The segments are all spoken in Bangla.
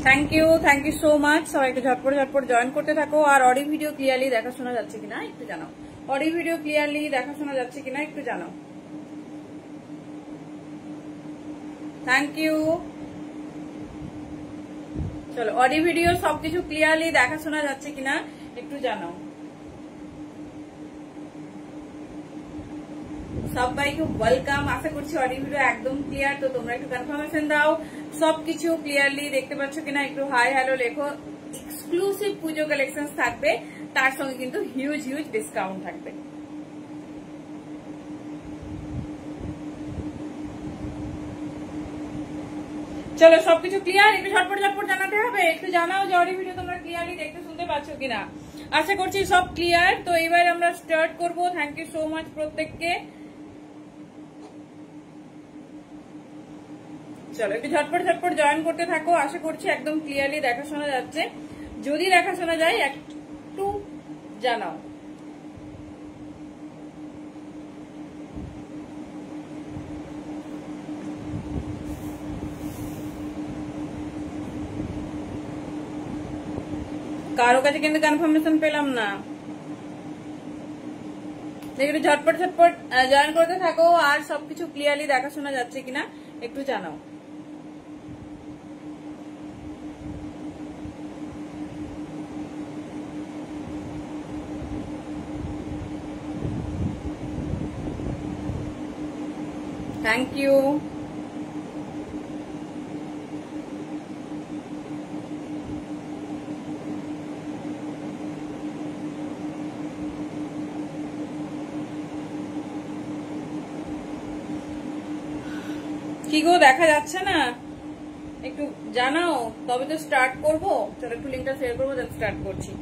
Thank you so much. সবাইকে ঝটপট ঝটপট জয়েন করতে থাকো। আর অডিও ভিডিও ক্লিয়ারলি দেখা শোনা যাচ্ছে কিনা একটু জানাও। অডিও ভিডিও ক্লিয়ারলি দেখা শোনা যাচ্ছে কিনা একটু জানাও। Thank you. চলো, অডিও ভিডিও সবকিছু ক্লিয়ারলি দেখা শোনা যাচ্ছে কিনা একটু জানাও। সবাইকে ওয়েলকাম। আশা করছি অডিও ভিডিও একদম ক্লিয়ার। তো তোমরা একটু কনফার্মেশন দাও সবকিছু ক্লিয়ারলি দেখতে পাচ্ছ কিনা। একটু হাই হ্যালো লেখো। এক্সক্লুসিভ পুজো কালেকশন থাকবে, তার সঙ্গে কিন্তু হিউজ হিউজ ডিসকাউন্ট থাকবে। চলো, সবকিছু ক্লিয়ার। একটু ঝটপট ঝটপট জানাতে হবে। একটু জানাও যে অডিও ভিডিও তোমরা ক্লিয়ারলি দেখতে শুনতে পাচ্ছ কিনা। আশা করছি সব ক্লিয়ার। তো এবার আমরা স্টার্ট করবো। থ্যাংক ইউ সো মাচ প্রত্যেককে। চলো, একটু ঝটপট ঝটপট জয়েন করতে থাকো। আশা করছি একদম ক্লিয়ারলি দেখা শোনা যাচ্ছে। যদি দেখা শোনা যায় একটু জানাও। কারো কাছে কিন্তু কনফার্মেশন পেলাম না। একটু ঝটপট ঝটপট জয়েন করতে থাকো। আর সবকিছু ক্লিয়ারলি দেখা শোনা যাচ্ছে কিনা একটু জানাও। Thank you. কি গো, দেখা যাচ্ছে না? একটু জানাও, তবে তো স্টার্ট করবো। চলো, একটু লিঙ্কটা শেয়ার করবো, দেন স্টার্ট করছি।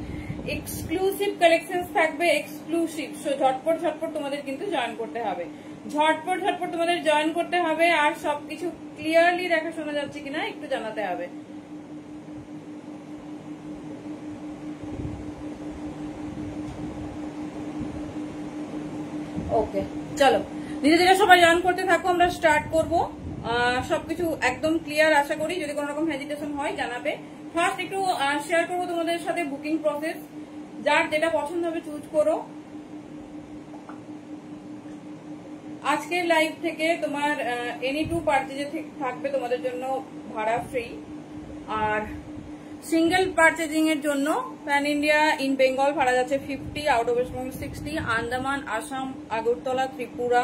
এক্সক্লুসিভ কালেকশন থাকবে, এক্সক্লুসিভ। সো ঝটপট ঝটপট তোমাদের কিন্তু জয়েন করতে হবে। ঝটপট ঝটপট তোমাদের জয়েন করতে হবে। আর সবকিছু ক্লিয়ারলি দেখা শোনা যাচ্ছে কিনা একটু জানাতে হবে। ওকে, চলো ধীরে ধীরে সবাই জয়েন করতে থাকো। আমরা স্টার্ট করবো। সবকিছু একদম ক্লিয়ার আশা করি। যদি কোনো রকম হেজিটেশন হয় জানাবে। ফার্স্ট একটু শেয়ার করবো তোমাদের সাথে বুকিং প্রসেস। যার যেটা পছন্দ হবে চুজ করো। আজকের লাইভ থেকে তোমার এনি টু পারচেজে থাকবে তোমাদের জন্য ভাড়া ফ্রি। আর সিঙ্গেল পারচেজিং এর জন্য প্যান ইন্ডিয়া ইন বেঙ্গল ভাড়া যাচ্ছে 50, out of West Bengal 60, Andaman, Assam, Agartala, Tripura,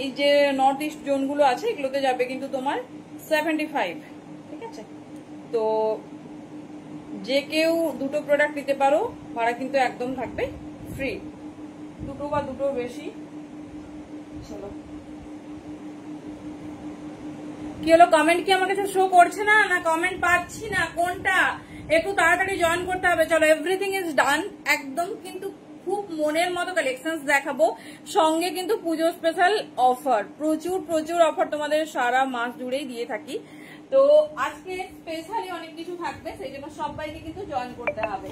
এই যে নর্থ ইস্ট জোনগুলো আছে এগুলোতে যাবে কিন্তু তোমার 75। ঠিক আছে, তো যে কেউ দুটো প্রোডাক্ট নিতে পারো। ভাড়া কিন্তু একদম থাকবে ফ্রি, দুটো বা দুটোর বেশি। চলো, কি হলো, কমেন্ট কি আমার কাছে শো করছে না, না কমেন্ট পাচ্ছি না, কোনটা? একটু তাড়াতাড়ি জয়েন করতে হবে। চলো, এভরিথিং ইজ ডান। একদম কিন্তু খুব মনের মতো কালেকশন দেখাবো। সঙ্গে কিন্তু পুজো স্পেশাল অফার, প্রচুর প্রচুর অফার তোমাদের সারা মাস জুড়েই দিয়ে থাকি। তো আজকে স্পেশালি অনেক কিছু থাকবে, সেই জন্য সবাইকে কিন্তু জয়েন করতে হবে।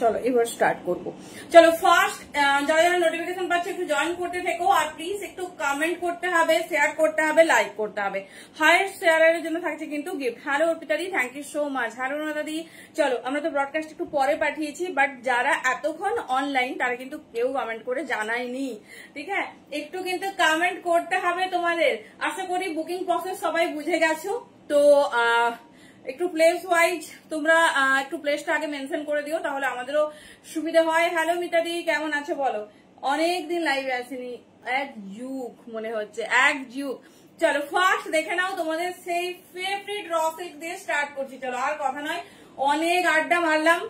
চলো এবার স্টার্ট করবো। চলো, ফার্স্ট যারা যারা নোটিফিকেশন পাচ্ছে একটু জয়েন করতে থেকো। আর প্লিজ একটু কমেন্ট করতে হবে, শেয়ার করতে হবে, লাইক করতে হবে। হাইয়েস্ট শেয়ারের জন্য থাকছে কিন্তু গিফট। হ্যালো অর্পিতাদি, thank you so much. Hello দাদি। চলো, আমরা তো ব্রডকাস্ট একটু পরে পাঠিয়েছি, বাট যারা এতক্ষণ অনলাইন তারা কিন্তু কেউ কমেন্ট করে জানায়নি। ঠিক আছে, একটু কিন্তু কমেন্ট করতে হবে তোমাদের। আশা করি বুকিং প্রসেস সবাই বুঝে গেছো। তো একটু প্লেস ওয়াইজ তোমরা একটু প্লেসটা আগে মেনশন করে দিও, তাহলে আমাদেরও সুবিধা হয়। হ্যালো মিতাদি, কেমন আছো বলো? অনেকদিন লাইভে আসেনি, এক যুগ মনে হচ্ছে, এক যুগ। চলো, ফার্স্ট দেখে নাও তোমাদের সেই ফেভারিট র সিল্ক দিয়ে স্টার্ট করছি। চলো, আর কথা নয়, অনেক আড্ডা মারলাম,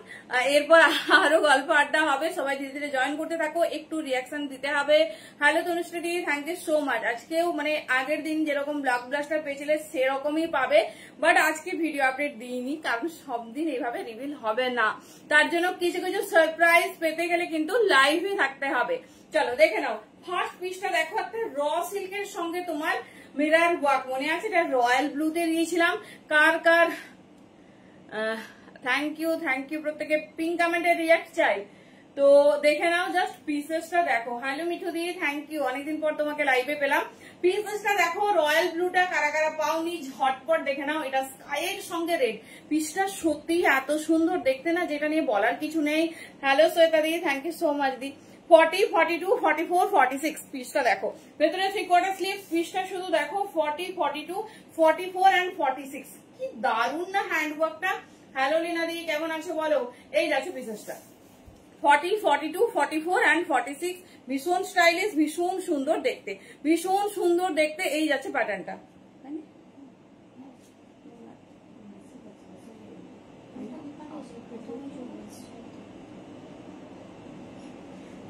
এরপর আরো গল্প আড্ডা হবে। সবাই ধীরে ধীরে জয়েন করতে থাকো, একটু রিয়াকশন দিতে হবে। হ্যালো তনুশ্রী দি, থ্যাংক ইউ সো মাচ। আজকেও মানে আগের দিন যেরকম ব্লগ ব্লাস্টার পেয়েছিলে সেরকমই পাবে, বাট আজকে ভিডিও আপডেট দিইনি, কারণ সব দিন এইভাবে রিভিল হবে না। তার জন্য কিছু কিছু সারপ্রাইজ পেতে গেলে কিন্তু লাইভে থাকতে হবে। চলো দেখে নাও, ফার্স্ট পিসটা দেখো, একটা র সিল্কের সঙ্গে তোমার মিরার ওয়ার্ক মনে আছে, এটা রয়্যাল ব্লুতে দিয়েছিলাম। কার কার থ্যাংক ইউ প্রত্যেকে পিঙ্ক কমেন্টে রিয়াক্ট চাই, তো দেখে নাও জাস্ট পিসেসটা দেখো। হ্যালো মিঠু দিয়ে থ্যাংক ইউ, অনেকদিন পর তোমাকে লাইভে পেলাম। পিসেসটা দেখো, রয়্যাল ব্লুটা কারা কারা পাওনি ঝটপট দেখে নাও। এটা স্কাইয়ের সঙ্গে রেড, পিসটা সত্যি এত সুন্দর দেখতে না, যেটা নিয়ে বলার কিছু নেই। হ্যালো শ্বেতা দি থ্যাংক ইউ সো মাচ দি। 40, 42, 44, 46 পিসটা দেখো। ভেতরে 3/4 স্লিভ, পিসটা শুধু দেখো 40, 42, 44 and 46। কি দারুণ না হ্যান্ডওয়ার্কটা। হ্যালো লীনা দি কেমন আছো বলো। এই যাচ্ছে পিসেসটা 40, 42, 44 and 46, ভীষণ স্টাইলিশ, ভীষণ সুন্দর দেখতে, ভীষণ সুন্দর দেখতে। এই যাচ্ছে প্যাটার্নটা।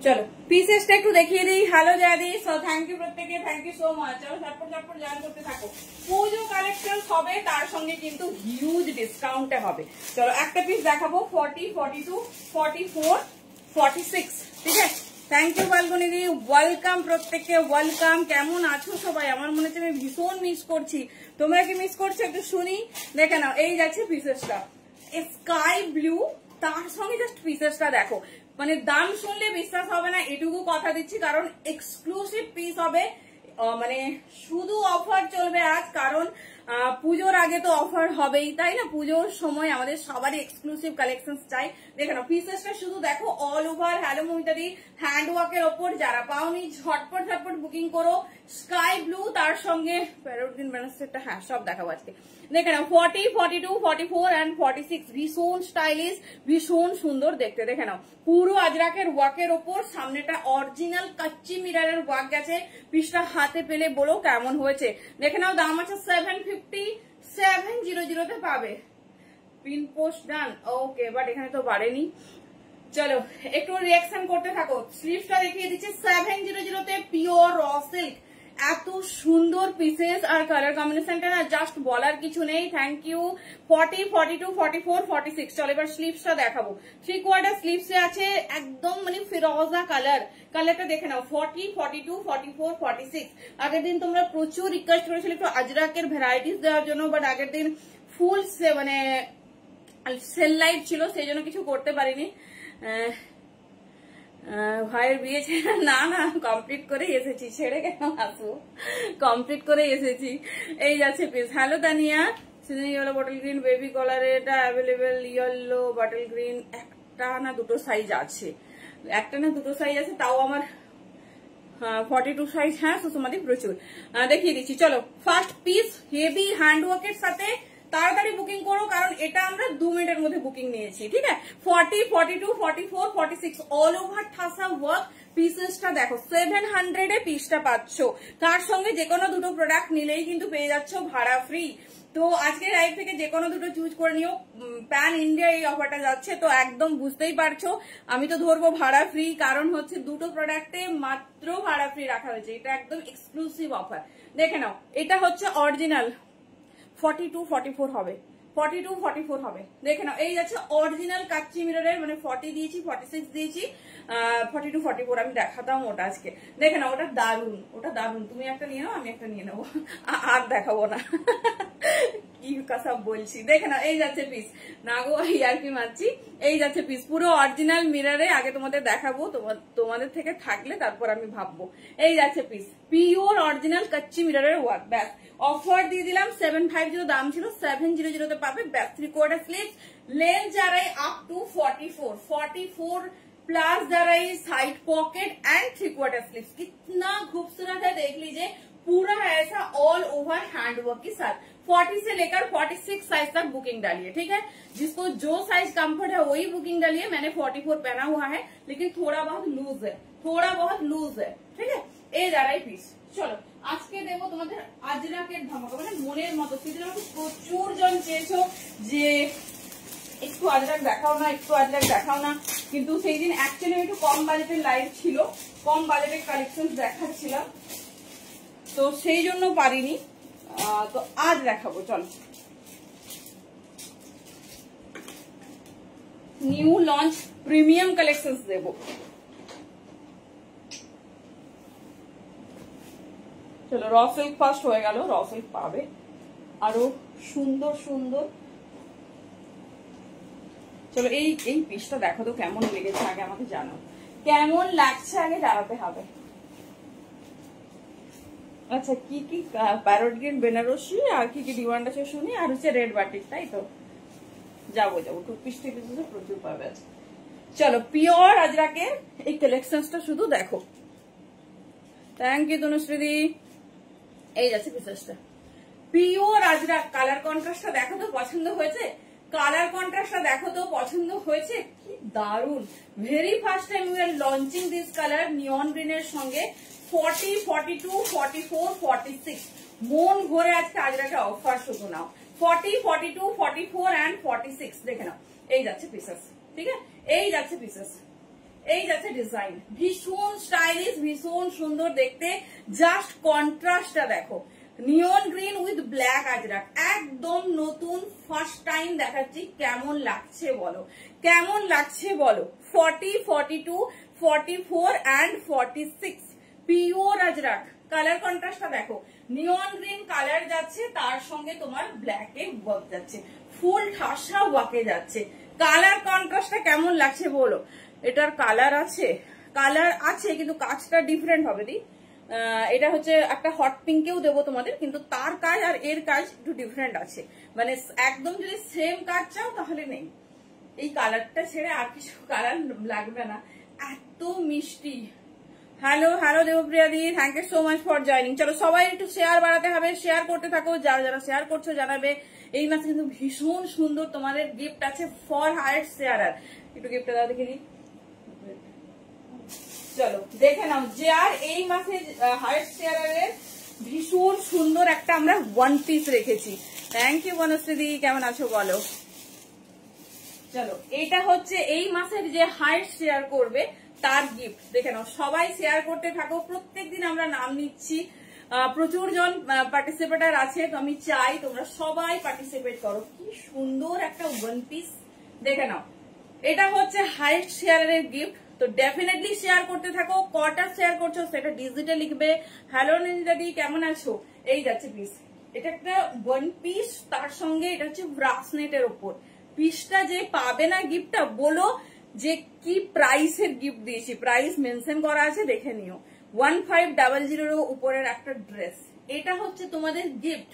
চলো পিসেসটা একটু দেখিয়ে দিই। হ্যালো জাদি, সো থ্যাংক ইউ প্রত্যেকে, থ্যাংক ইউ সো মাচ। চলো ঝটপট জয়েন করতে থাকো। পুজো কালেকশন হবে, তার সঙ্গে কিন্তু হিউজ ডিসকাউন্টে হবে। চলো একটা পিস দেখাবো 40, 42, 44, 46, ঠিক আছে। থ্যাংক ইউ ফাল্গুনি দি, ওয়েলকাম প্রত্যেককে, ওয়েলকাম। কেমন আছো সবাই? আমার মনে হচ্ছে আমি ভীষণ মিস করছি, তোমরা কি মিস করছো একটু শুনি। দেখে নাও, এই যাচ্ছে পিসেসটা স্কাই ব্লু, তার সঙ্গে জাস্ট পিসেসটা দেখো। মানে দাম শুনলে বিশ্বাস হবে না, এটুকু কথা দিচ্ছি, কারণ এক্সক্লুসিভ পিস হবে। মানে শুধু অফার চলবে আজ, কারণ পুজোর আগে তো অফার হবেই, তাই না? পুজোর সময় আমাদের সবারই এক্সক্লুসিভ কালেকশন চাই। দেখে নাও পিসেসটা শুধু দেখো, অল ওভার হ্যালো মমিতাদি হ্যান্ডওয়ার্কের ওপর। যারা পাওনি ঝটপট বুকিং করো। স্কাই ব্লু, তার সঙ্গে প্যারোডিন ব্যানার্সেরটা, হ্যাঁ সব দেখাবো আজকে। দেখে নাও 40, 42, 44 and 46, ভীষণ স্টাইলিশ, ভীষণ সুন্দর দেখতে। দেখে নাও পুরো আজরাকের ওয়ার্কের ওপর, সামনেটা অরিজিনাল কাচ্চি মিরারের ওয়ার্ক গেছে। পিসটা হাতে পেলে বলো কেমন হয়েছে। দেখে নাও দাম আছে 750, 700 তে পাবে। Pin post done, okay, but এখানে তো বাড়েনি। চলো একটু রিয়াকশন করতে থাকো। স্লিভসটা দেখিয়ে দিচ্ছে 700 তে, পিওর র সিল্ক। এত সুন্দর পিসেস আর কালার কম্বিনেশনটা না জাস্ট বলার কিছু নেই। Thank you. 40, 42, 44, 46। চলো এবার স্লিভসটা দেখাবো। 3/4 স্লিভসে আছে একদম মানে ফিরোজা কালারটা দেখে নাও। 40, 42, 44, 46। আগের দিন তোমরা প্রচুর রিকোয়েস্ট করেছিলে একটু আজরাকের ভ্যারাইটিস দেওয়ার জন্য, বাট আগের দিন ফুল মানে সেল লাইট ছিল, সেই জন্য কিছু করতে পারিনি। ভাইয়ের বিয়ে না কমপ্লিট করে এসেছি, ছেড়ে কেন আসবো, কমপ্লিট করে এসেছি। এই যাচ্ছে piece. Hello Tania, yellow bottle green baby colour, এটা অ্যাভেলেবেল ইয়েলো বটল গ্রিন। একটা না দুটো সাইজ আছে, তাও আমার 42 সাইজ। হ্যাঁ সুষমাদি প্রচুর দেখিয়ে দিচ্ছি। চলো ফার্স্ট পিস হেভি হ্যান্ডওয়ার্কের সাথে তাড়াতাড়ি বুকিং করো, কারণ এটা আমরা 2 মিনিটের মধ্যে বুকিং নিয়েছি, ঠিক আছে। 40, 42, 44, 46 অল ওভার ঠাসা ওয়ার্ক। পিসেসটা দেখো 700 এ পিসটা পাচ্ছ। তার সঙ্গে যে কোনো দুটো প্রোডাক্ট নিলেই কিন্তু পেয়ে যাচ্ছ ভাড়া ফ্রি। তো আজকে লাইভ থেকে যে কোনো দুটো চুজ করে নিও। প্যান ইন্ডিয়া এই অফারটা যাচ্ছে, তো একদম বুঝতেই পারছো আমি তো ধরবো ভাড়া ফ্রি, কারণ হচ্ছে দুটো প্রোডাক্টে মাত্র ভাড়া ফ্রি রাখা হয়েছে। এটা একদম এক্সক্লুসিভ অফার। দেখে নাও, এটা হচ্ছে অরিজিনাল 42, 44 হবে, 42, 44 হবে। দেখে নাও এই যাচ্ছে অরিজিনাল কাচ্চি মিররের, মানে 40 দিয়েছি, 46 দিয়েছি, 42, 44 আমি দেখাতাম ওটা আজকে। দেখে নাও ওটা দারুন, তুমি একটা নিয়ে নাও, আমি একটা নিয়ে নেবো, আর দেখাবো না। কি কথা বলছি। দেখে নাও এই যাচ্ছে পিস, না গো আর কি মারছি। এই যাচ্ছে পিস পুরো অরিজিনাল মিররে। আগে তোমাদের দেখাবো, তোমাদের থেকে থাকলে তারপর আমি ভাববো। এই যাচ্ছে পিস, পিওর অরিজিনাল কাচ্চি মিররের ওয়ার্ক। ব্যাস অফার দিয়ে দিলাম। 750 দাম ছিল, 700 তে পাবে। ব্যাস 3/4 স্লিভ, লেন্থ যারাই আপ টু 44 प्लस जराई साइड पॉकेट एंड 3/4 स्लीव्स। कितना खूबसूरत है, देख लीजिए पूरा ऐसा ऑल ओवर हैंडवर्क के साथ। 40 से लेकर 46 साइज तक बुकिंग डालिए, ठीक है। जिसको जो साइज कंफर्ट है वही बुकिंग डालिए। मैंने 44 पहना हुआ है, लेकिन थोड़ा बहुत लूज है, ठीक है। ए जा रहा है पिस। চলো আজকে দেবো তোমাদের আজরাকের ধামাকা, মানে মনের মতো। সেদিন আমাকে প্রচুর জন চেয়েছো যে একটু আজরাক দেখাও না, কিন্তু সেই দিন অ্যাকচুয়ালি একটু কম বাজেটের লাইভ ছিল, কম বাজেটের কালেকশন দেখাচ্ছিলাম, তো সেই জন্য পারিনি। তো আজ দেখাবো। চলো নিউ লঞ্চ প্রিমিয়াম কালেকশন দেবো। চলো র সিল্ক ফার্স্ট হয়ে গেল, র সিল্ক পাবে আরো সুন্দর সুন্দর। চলো এই এই পিসটা দেখো তো কেমন লেগেছে, আগে আমাকে জানাও কেমন লাগছে, আগে জানাতে হবে। আচ্ছা কি কি প্যারট গ্রিন বেনারসি আর কি কি ডিমান্ড আছে শুনি, আর হচ্ছে রেড বাটিক, তাই তো? যাবো যাবো, টু পিস প্রচুর পাবে। আছে চলো পিওর আজরাকের এই কালেকশনটা শুধু দেখো। থ্যাংক ইউ তনুশ্রীদি। এই যাচ্ছে পিসেসটা পিওর আজরাক, কালার কন্ট্রাস্টটা দেখো তো পছন্দ হয়েছে? কালার কন্ট্রাস্টটা দেখো তো পছন্দ হয়েছে? কি দারুন, very first time we are launching this colour নিয়ন গ্রিনের সঙ্গে 40, 42, 44, 46 মন ভরে আজকে আজরাকে অফার শুধু নাও। 40, 42, 44 and 46 দেখে নাও। এই যাচ্ছে পিসেস, ঠিক আছে? এই যাচ্ছে পিসেস, এই যাচ্ছে ডিজাইন, ভীষণ স্টাইলিশ, ভীষণ সুন্দর দেখতে। জাস্ট কন্ট্রাস্টটা দেখো, নিয়ন গ্রিন উইথ ব্ল্যাক আজরাক, একদম নতুন, ফার্স্ট টাইম দেখাচ্ছি। কেমন লাগছে বলো, কেমন লাগছে বলো? 40, 42, 44 and 46 পিওর আজরাক। কালার কন্ট্রাস্টটা দেখো, নিয়ন গ্রিন কালার যাচ্ছে, তার সঙ্গে তোমার ব্ল্যাক এ ওয়ার্ক যাচ্ছে, ফুল ঠাসা ওয়ার্কে যাচ্ছে। কালার কন্ট্রাস্টটা কেমন লাগছে বলো? এটার কালার আছে, কালার আছে কিন্তু কাজটা ডিফারেন্ট হবে। দি এটা হচ্ছে একটা হট পিঙ্কেও দেবো তোমাদের, কিন্তু তার কাজ আর এর কাজ একটু ডিফারেন্ট আছে। মানে একদম যদি সেম কাজ চাও তাহলে নেই, এই কালারটা ছেড়ে আর কিছু কালার লাগবে না, এত মিষ্টি। হ্যালো হ্যালো দেবপ্রিয়া দি, thank you so much for joining. চলো সবাই একটু শেয়ার বাড়াতে হবে, শেয়ার করতে থাকো, যারা যারা শেয়ার করছো জানাবে। এই মাসে কিন্তু ভীষণ সুন্দর তোমাদের গিফট আছে ফর হায়ার শেয়ারার। একটু গিফটটা দাও দেখে দিই, চলো দেখে নাও। যে আর এই মাসে হায়ার শেয়ারারের ভীষণ সুন্দর একটা আমরা ওয়ান পিস রেখেছি। থ্যাংক ইউ বনশ্রী, কেমন আছো বলো? চলো এটা হচ্ছে এই মাসের যে হায়ার শেয়ার করবে তার গিফট, দেখে নাও। সবাই শেয়ার করতে থাকো, প্রত্যেকদিন আমরা নাম নিচ্ছি, প্রচুর জন পার্টিসিপেটার আছে, তো আমি চাই তোমরা সবাই পার্টিসিপেট করো। কি সুন্দর একটা ওয়ান পিস দেখে নাও, এটা হচ্ছে হাইস্ট শেয়ারের গিফট। তো ডেফিনেটলি শেয়ার করতে থাকো, কটা শেয়ার করছো সেটা ডিজিটে লিখবে। হ্যালো নিন্দাদি, কেমন আছো? এই যাচ্ছে পিস, এটা একটা ওয়ান পিস, তার সঙ্গে এটা হচ্ছে ব্রাসনেটের ওপর। পিসটা যে পাবে না গিফটটা, বলো যে কি প্রাইসের গিফট দিয়েছি, প্রাইস মেনশন করা আছে, দেখে নিও। 1500 উপরের একটা ড্রেস, এটা হচ্ছে তোমাদের গিফট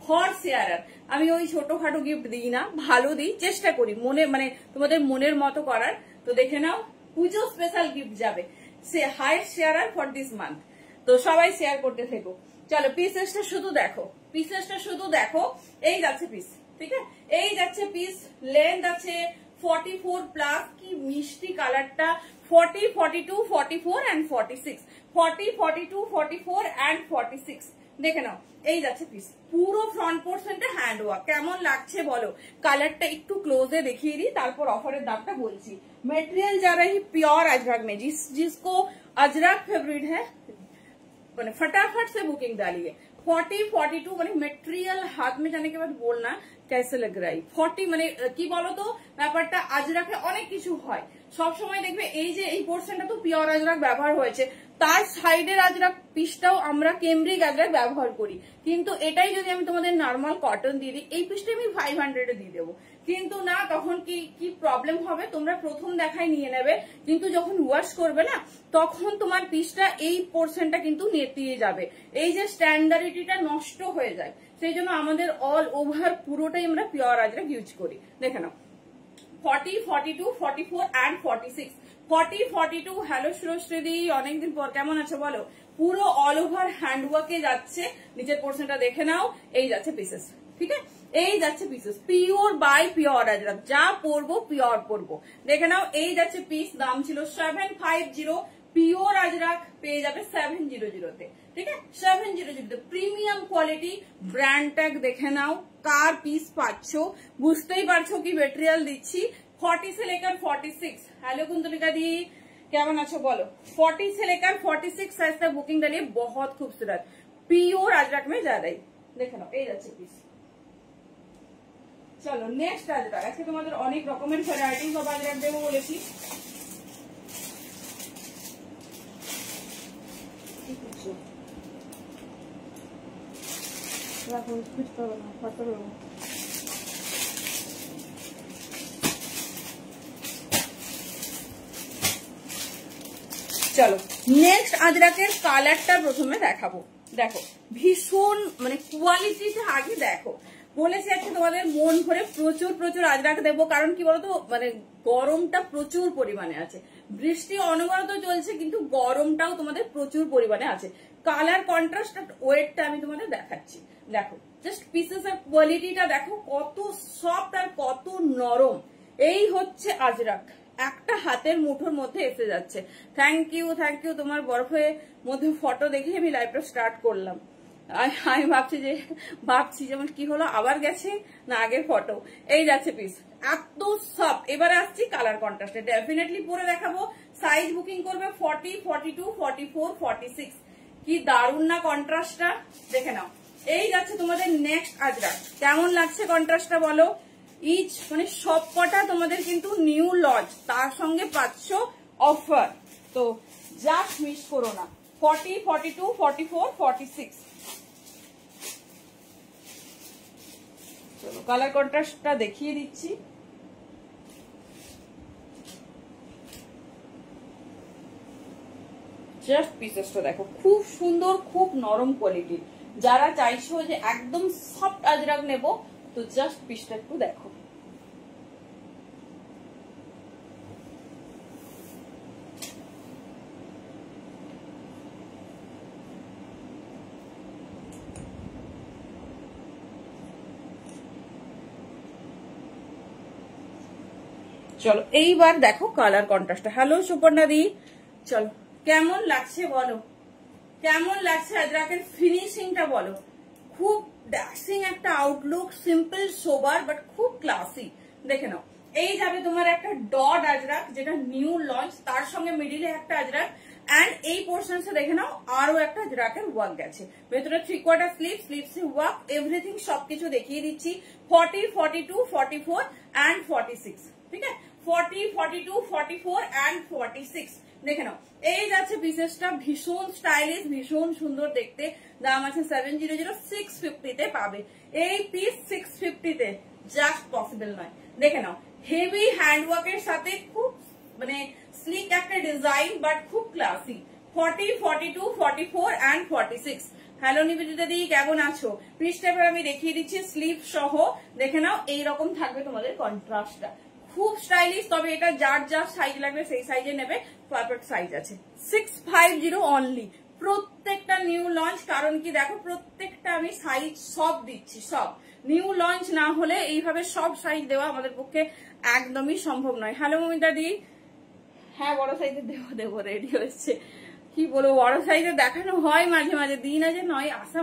ফর শেয়ারার। আমি ওই ছোটখাটো গিফট দিই না, ভালো দিই, চেষ্টা করি মনে, মানে তোমাদের মনের মতো করার। তো দেখে নাও, পুজো স্পেশাল গিফট যাবে highest sharer for this month. তো সবাই শেয়ার করতে থেকো। চলো পিসেসটা শুধু দেখো, পিসেসটা শুধু দেখো। এই যাচ্ছে পিস, ঠিক আছে? এই যাচ্ছে পিস, লেন্থ আছে 44 প্লাস, কি মিষ্টি কালারটা। 40, 42, 44 and 46, 40, 42, 44 and 46 দেখে নাও। এই যাচ্ছে পিস, পুরো ফ্রন্ট পোর্শনটা হ্যান্ড ওয়ার্ক। কেমন লাগছে বলো? কালারটা একটু ক্লোজে দেখিয়ে দিই, তারপর অফারের দামটা বলছি। मटेरियल जा रही प्योर अजरक में, जिसको अजरक फेवरेट है मैंने फटाफट से बुकिंग डालिए। 40, 42 মানে মেটেরিয়াল হাত में जाने के बाद बोलना कैसे लग रहा है। 40 মানে কি বলতো, ব্যাপারটা আজরাকে অনেক কিছু হয়, সব সময় দেখবে এই যে এই পোর্শনটা তো পিওর আজরাক ব্যবহার হয়েছে, তার সাইডের আজরাক পিসটাও আমরা কেমব্রিক আজরাক ব্যবহার করি, কিন্তু এটাই যদি আমি তোমাদের নরমাল কটন দিয়ে দিই, এই পিসটা আমি 500 এ দিয়ে দেবো। কিন্তু না, তখন কি প্রবলেম হবে, তোমরা প্রথম দেখায় নিয়ে নেবে, কিন্তু যখন ওয়াশ করবে না, তখন তোমার পিসটা এই পোর্শনটা কিন্তু নেতিয়ে যাবে, এই যে স্ট্যান্ডার্ডিটিটা নষ্ট হয়ে যায়। সেই জন্য আমাদের অল ওভার পুরোটাই আমরা পিওর আজরাক ইউজ করি। দেখে নাও 40, 42, 44 and 46, 40, 42। হ্যালো সুরশ্রীদি, অনেকদিন পর, কেমন আছো বলো? পুরো অল ওভার হ্যান্ডওয়ার্কে যাচ্ছে, নিচের পোর্শনটা দেখে নাও। এই যাচ্ছে পিসেস, ঠিক আছে? এই যাচ্ছে pieces pure by pure Ajrakh, যা পরবো পিওর পরবো। দেখে নাও, এই যাচ্ছে পিস, দাম ছিল 750, পিওর আজরাক পেয়ে যাবে 700-তে, ঠিক আছে? 700 প্রিমিয়াম কোয়ালিটি, ব্র্যান্ড ট্যাগ দেখে নাও, কার পিস পাচ্ছ বুঝতেই পারছো কি মেটেরিয়াল দিচ্ছি। 40 से लेकर 46। हेलो कुंतलिका दी, কেমন আছো বলো? 40 से लेकर 46 साइज तक बुकिंग डालिए, बहुत खूबसूरत পিওর আজরাক में जा रही। দেখে নাও, এই যাচ্ছে পিস। চলো নেক্সট আজরাক, আজকে তোমাদের অনেক রকমের ভ্যারাইটি সব আজরাক দেবো বলেছি। রাখো, বুঝতে হবে না, ফটো দেবো। চলো নেক্সট আজরাকের কালারটা প্রথমে দেখাবো। দেখো ভীষণ মানে কোয়ালিটিটা আগে দেখো, বলেছি আজকে তোমাদের মন ভরে প্রচুর প্রচুর আজরাক দেবো, কারণ কি বলতো মানে গরমটা প্রচুর পরিমাণে আছে, বৃষ্টি অনবরত চলছে কিন্তু গরমটাও তোমাদের প্রচুর পরিমাণে আছে। কালার কন্ট্রাস্ট ওয়েটটা আমি তোমাদের দেখাচ্ছি। দেখো জাস্ট পিসেস এর কোয়ালিটিটা দেখো কত সফট আর কত নরম। এই হচ্ছে আজরাক, একটা হাতের মুঠোর মধ্যে এসে যাচ্ছে। থ্যাংক ইউ তোমার বরফের মধ্যে ফটো দেখে আমি লাইভটা স্টার্ট করলাম। আমি ভাবছি যেমন কি হলো, আবার গেছে না আগের ফটো। এই যাচ্ছে পিস, এত সফট। এবারে আসছি কালার কন্ট্রাস্টে, ডেফিনেটলি পরে দেখাবো। সাইজ বুকিং করবে 40, 42, 44, 46। কি দারুণ না কন্ট্রাস্টটা, দেখে নাও। এই যাচ্ছে তোমাদের নেক্সট আজরাক। কেমন লাগছে কন্ট্রাস্টটা বলো? ইচ মানে সব কটা তোমাদের কিন্তু নিউ লঞ্চ, তার সঙ্গে পাচ্ছ অফার, তো জাস্ট মিস করো না। 40, 42, 44, 46। চলো কালার কন্ট্রাস্টটা দেখিয়ে দিচ্ছি। জাস্ট পিসেসটা দেখো, খুব সুন্দর, খুব নরম কোয়ালিটির। যারা চাইছো যে একদম সফট আজরাক নেবো, তো জাস্ট পিসটা একটু দেখো। চলো এইবার দেখো কালার কন্ট্রাস্টটা। হ্যালো সুপর্ণা দি, চলো কেমন লাগছে বলো, কেমন লাগছে আজরাকের ফিনিশিংটা বলো। খুব ড্যাশিং একটা আউটলুক, সিম্পল সোবার বাট খুব ক্লাসি। দেখে নাও, এই যাবে তোমার একটা ডট আজরাক যেটা নিউ লঞ্চ, তার সঙ্গে মিডিলে একটা আজরাক, এন্ড এই পোর্শনসে দেখে নাও আরো একটা আজরাকের ওয়ার্ক গেছে। ভেতরে 3/4 স্লিভ, স্লিভসে ওয়ার্ক, এভরিথিং সবকিছু দেখিয়ে দিচ্ছি। 40, 42, 44 এন্ড 46। ঠিক আছে, 40, 42, 44 এন্ড 46। দেখে নাও, এই যাচ্ছে পিসেসটা, ভীষণ স্টাইলিশ, ভীষণ সুন্দর দেখতে। দাম আছে 700, 650 তে পাবে। এই পিস 650 তে জাস্ট পসিবল নয়। দেখে নাও, হেভি হ্যান্ডওয়ার্কের সাথে খুব মানে স্লিক একটা ডিজাইন বাট খুব ক্লাসি। 40, 42, 44 এন্ড 46। হ্যালো নিবেদিতা দি, কেমন আছো? পিসটা এবার আমি দেখিয়ে দিচ্ছি স্লিভ সহ। দেখে নাও, এইরকম থাকবে তোমাদের কন্ট্রাস্টটা, খুব স্টাইলিশ। তবে এটা যার যার সাইজ লাগবে সেই সাইজে নেবে, পারফেক্ট সাইজ আছে। 650 অনলি, প্রত্যেকটা নিউ লঞ্চ। কারণ কি দেখো, প্রত্যেকটা আমি সাইজ সব দিচ্ছি, সব নিউ লঞ্চ না হলে এইভাবে সব সাইজ দেওয়া আমাদের পক্ষে একদমই সম্ভব নয়। হ্যালো মমিতা দি, হ্যাঁ বড় সাইজে দেবো রেডি হচ্ছে। কি বলবো, বড় সাইজে দেখানো হয় মাঝে মাঝে, দিন আছে নয়, আসা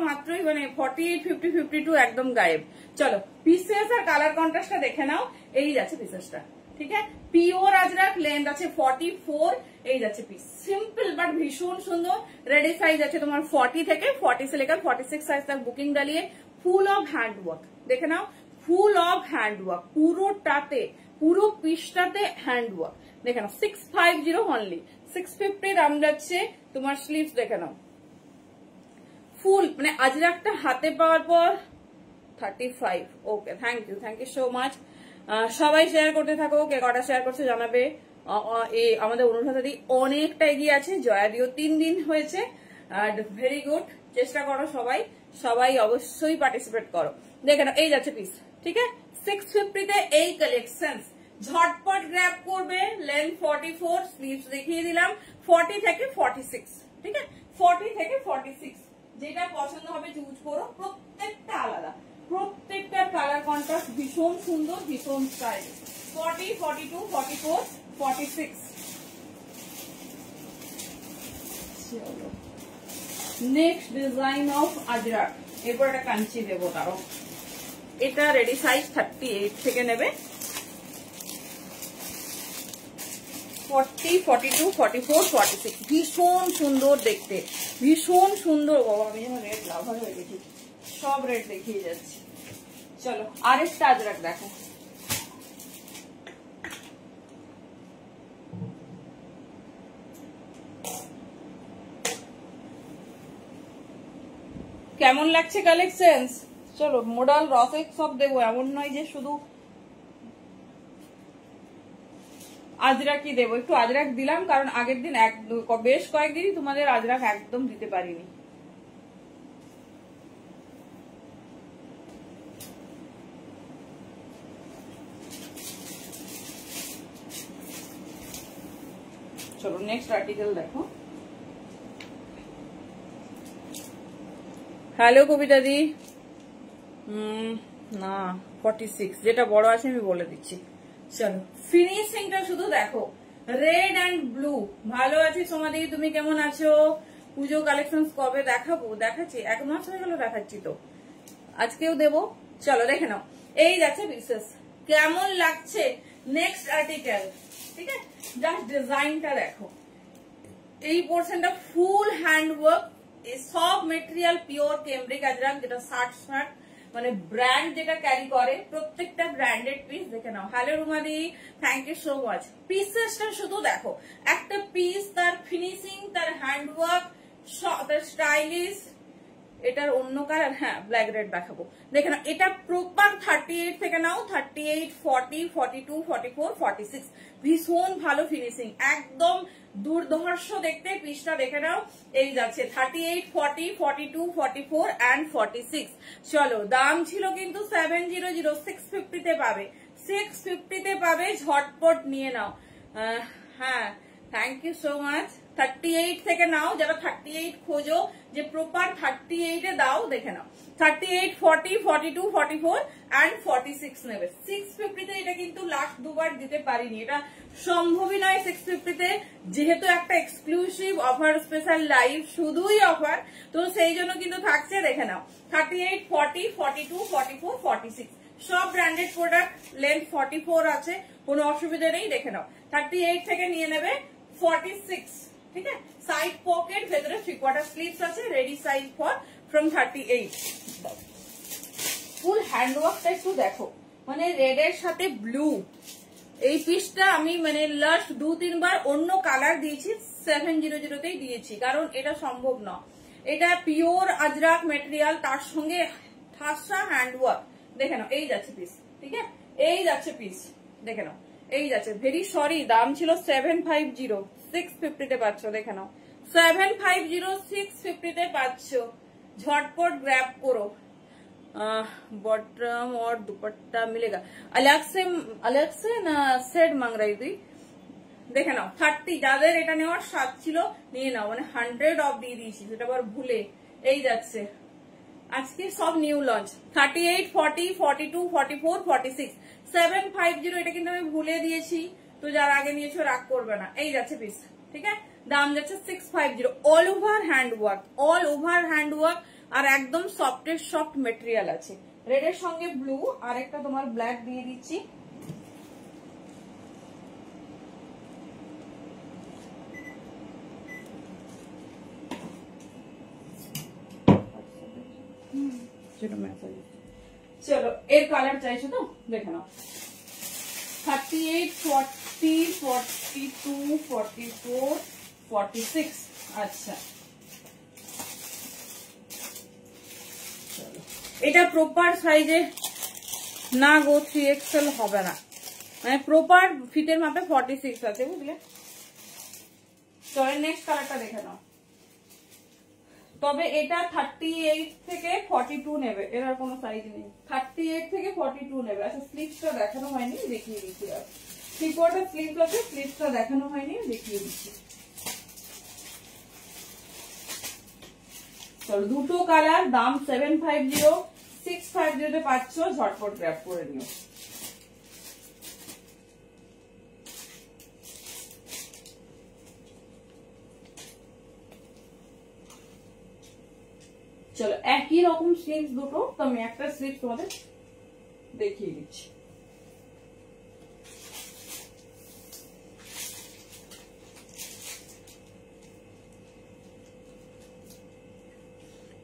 মাত্রই মানে 48, 50, 52 একদম গায়েব। চলো পিসেস আর কালার কন্ট্রাস্টটা দেখে নাও। এই যাচ্ছে পিসেসটা, ঠিক আছে, পিওর আজরাক, লেন্থ আছে 44। এই যাচ্ছে পিস, সিম্পল বাট ভীষণ সুন্দর। রেডি সাইজ আছে তোমার 40 থেকে 40 से लेकर 46 साइज तक बुकिंग डालिए। ফুল অফ হ্যান্ড ওয়ার্ক, দেখে নাও, ফুল অফ হ্যান্ড ওয়ার্ক, পুরোটাতে, পুরো পিসটাতে হ্যান্ড ওয়ার্ক। দেখে নাও, 650 অনলি। 650 দাম যাচ্ছে। তোমার স্লিভস দেখে নাও, ফুল মানে আজরাকটা হাতে পাওয়ার পর 35। ওকে, থ্যাংক ইউ সো মাচ। সবাই শেয়ার করতে থাকো, কে কটা শেয়ার করছে জানাবে। আমাদের অনুরাধাদি অনেকটা এগিয়ে আছে, জয়াদিও 3 দিন হয়েছে। ভেরি গুড, চেষ্টা করো সবাই অবশ্যই পার্টিসিপেট করো। দেখে নাও, এই যাচ্ছে পিস, ঠিক আছে, 650 তে এই কালেকশন। ঝটপট গ্র্যাব করবে। লেন্থ 44, স্লিভস দেখিয়ে দিলাম 40 থেকে 46। ঠিক আছে, 40 থেকে 46, যেটা পছন্দ হবে চুজ করো। প্রত্যেকটা আলাদা, প্রত্যেকটার কালার কন্ট্রাস্ট ভীষণ সুন্দর, ভীষণ স্টাইলিশ। 40, 42, 44, 46। চলো নেক্সট ডিজাইন অফ আজরাক। এরপর একটা কাঞ্চি দেবো, তারও এটা রেডি সাইজ 38 থেকে নেবে। 40, 42, 44, 46 ভীষণ সুন্দর দেখতে, ভীষণ সুন্দর। বাবা আমি যেন রেড লাভার হয়ে গেছি, সব রেড দেখিয়ে যাচ্ছি। চলো আরেকটা আজরাক দেখো। কেমন লাগছে কালেকশন? চলো মোডাল রফেক সব দেবো, এমন নয় যে শুধু আজরাকই দেবো। একটু আজরাক দিলাম কারণ আগের দিন বেশ কয়েকদিনই তোমাদের আজরাক একদম দিতে পারিনি। চলো নেক্সট আর্টিকেল দেখো। হ্যালো কবিতা দি, না 46 যেটা বড় আছে আমি বলে দিচ্ছি। চলো ফিনিশিংটা শুধু দেখো, রেড অ্যান্ড ব্লু। ভালো আছি সোমাদি, তুমি কেমন আছো? পুজো কালেকশন কবে দেখাবো? দেখাচ্ছি, 1 মাস হয়ে গেল দেখাচ্ছি তো, আজকেও দেবো। চলো দেখে নাও, এই যাচ্ছে বিশেষ কেমন লাগছে। নেক্সট আর্টিকেল, ঠিক আছে, জাস্ট ডিজাইনটা দেখো। এই পোর্শনটা ফুল হ্যান্ডওয়ার্ক, সব মেটেরিয়াল পিওর কেমব্রিক আজরাক, যেটা 60 মানে ব্র্যান্ড যেটা ক্যারি করে, প্রত্যেকটা ব্র্যান্ডেড পিস। দেখে নাও। হ্যালো রুমাদি, থ্যাংক ইউ সো মাচ। পিসেসটা শুধু দেখো, একটা পিস, তার ফিনিশিং, তার হ্যান্ডওয়ার্ক, তার স্টাইলিশ। এটার অন্য কালার, হ্যাঁ ব্ল্যাক রেড দেখাবো। দেখে নাও, এটা প্রপার 38 থেকে নাও, 38, 40, 42, 44, 46, ভীষণ ভালো ফিনিশিং, একদম দুর্ধর্ষ দেখতে। পিসটা দেখে নাও, এই যাচ্ছে 38, 40, 42, 44 and 46। চলো, দাম ছিল কিন্তু 700, 650 তে পাবে, 650 তে পাবে, ঝটপট নিয়ে নাও। হ্যাঁ থ্যাংক ইউ সো মাচ। 38 থেকে নাও, যারা 38 খোঁজো যে প্রপার 38 এ দাও, দেখে নাও। 38, 40, 42, 44 and 46 নেবে। 650 তে এটা কিন্তু লাস্ট দুবার দিতে পারিনি, এটা সম্ভবই নয় 650 তে, যেহেতু একটা এক্সক্লুসিভ অফার, স্পেশাল লাইভ, শুধুই অফার, তো সেই জন্য কিন্তু থাকছে। দেখে নাও, 38, 40, 42, 44, 46 সব ব্র্যান্ডেড প্রোডাক্ট। লেন্থ 44 আছে, কোনো অসুবিধা নেই। দেখে নাও, 38 থেকে নিয়ে নেবে 46, ঠিক আছে। সাইড পকেট, ভেতরে 3/4 স্লিভস আছে, রেডি সাইজ ফর ফ্রম 38। ফুল হ্যান্ডওয়ার্কটা একটু দেখো, মানে রেড এর সাথে ব্লু। এই পিসটা আমি মানে লাস্ট 2-3 বার অন্য কালার দিয়েছি, 700 তেই দিয়েছি, কারণ এটা সম্ভব না। এটা পিওর আজরাক মেটেরিয়াল, তার সঙ্গে ঠাসা হ্যান্ডওয়ার্ক। দেখে নাও, এই যাচ্ছে পিস, ঠিক আছে, এই যাচ্ছে পিস। দেখে নাও, এই যাচ্ছে। ভেরি সরি, দাম ছিল 750, 650 তে পাচ্ছ। দেখে নাও, 750, 650 তে পাচ্ছ, ঝটপট গ্র্যাব করো। बॉटम और दुपट्टा मिलेगा, अलग से ना सेट मांग रही थी। দেখে নাও, 30, যাদের এটা নেওয়ার স্বাদ ছিল নিয়ে নাও, মানে 100 অফ দিয়ে দিয়েছি, সেটা আবার ভুলে। এই যাচ্ছে, আজকে সব নিউ লঞ্চ। 38, 40, 42, 44, 46, 750। এটা কিন্তু আমি ভুলে দিয়েছি, তো যারা আগে নিয়েছো রাগ করবে না। এই যাচ্ছে পিস, ঠিক আছে, দাম যাচ্ছে 650। All over handwork, all over handwork, আর একদম সফটের সফট মেটেরিয়াল আছে। রেড এর সঙ্গে ব্লু, আর একটা তোমার ব্ল্যাক দিয়ে দিচ্ছি। চলো, এর কালার চাইছো তো, দেখে নাও। 38, 40, 42, 44, 46। আচ্ছা, এটা প্রপার সাইজে না গো, 3XL হবে না, মানে প্রপার ফিটের মাপে 46 আছে, বুঝলে। চলো নেক্সট কালারটা দেখে নাও। তবে এটা 38 থেকে 42 নেবে, এর আর কোনো সাইজ নেই। 38 থেকে 42 নেবে। আচ্ছা, স্লিভসটা দেখানো হয়নি, দেখিয়ে দিচ্ছি। আর 3/4 স্লিভস আছে, স্লিভসটা দেখানো হয়নি, দেখিয়ে দিচ্ছি। চলো, দুটো কালার, দাম 750, 650 তে পাচ্ছ, ঝটপট গ্র্যাব করে নিও। চলো, একই রকম স্লিভস দুটো, তো আমি একটা স্লিভ তোমাদের দেখিয়ে দিচ্ছি।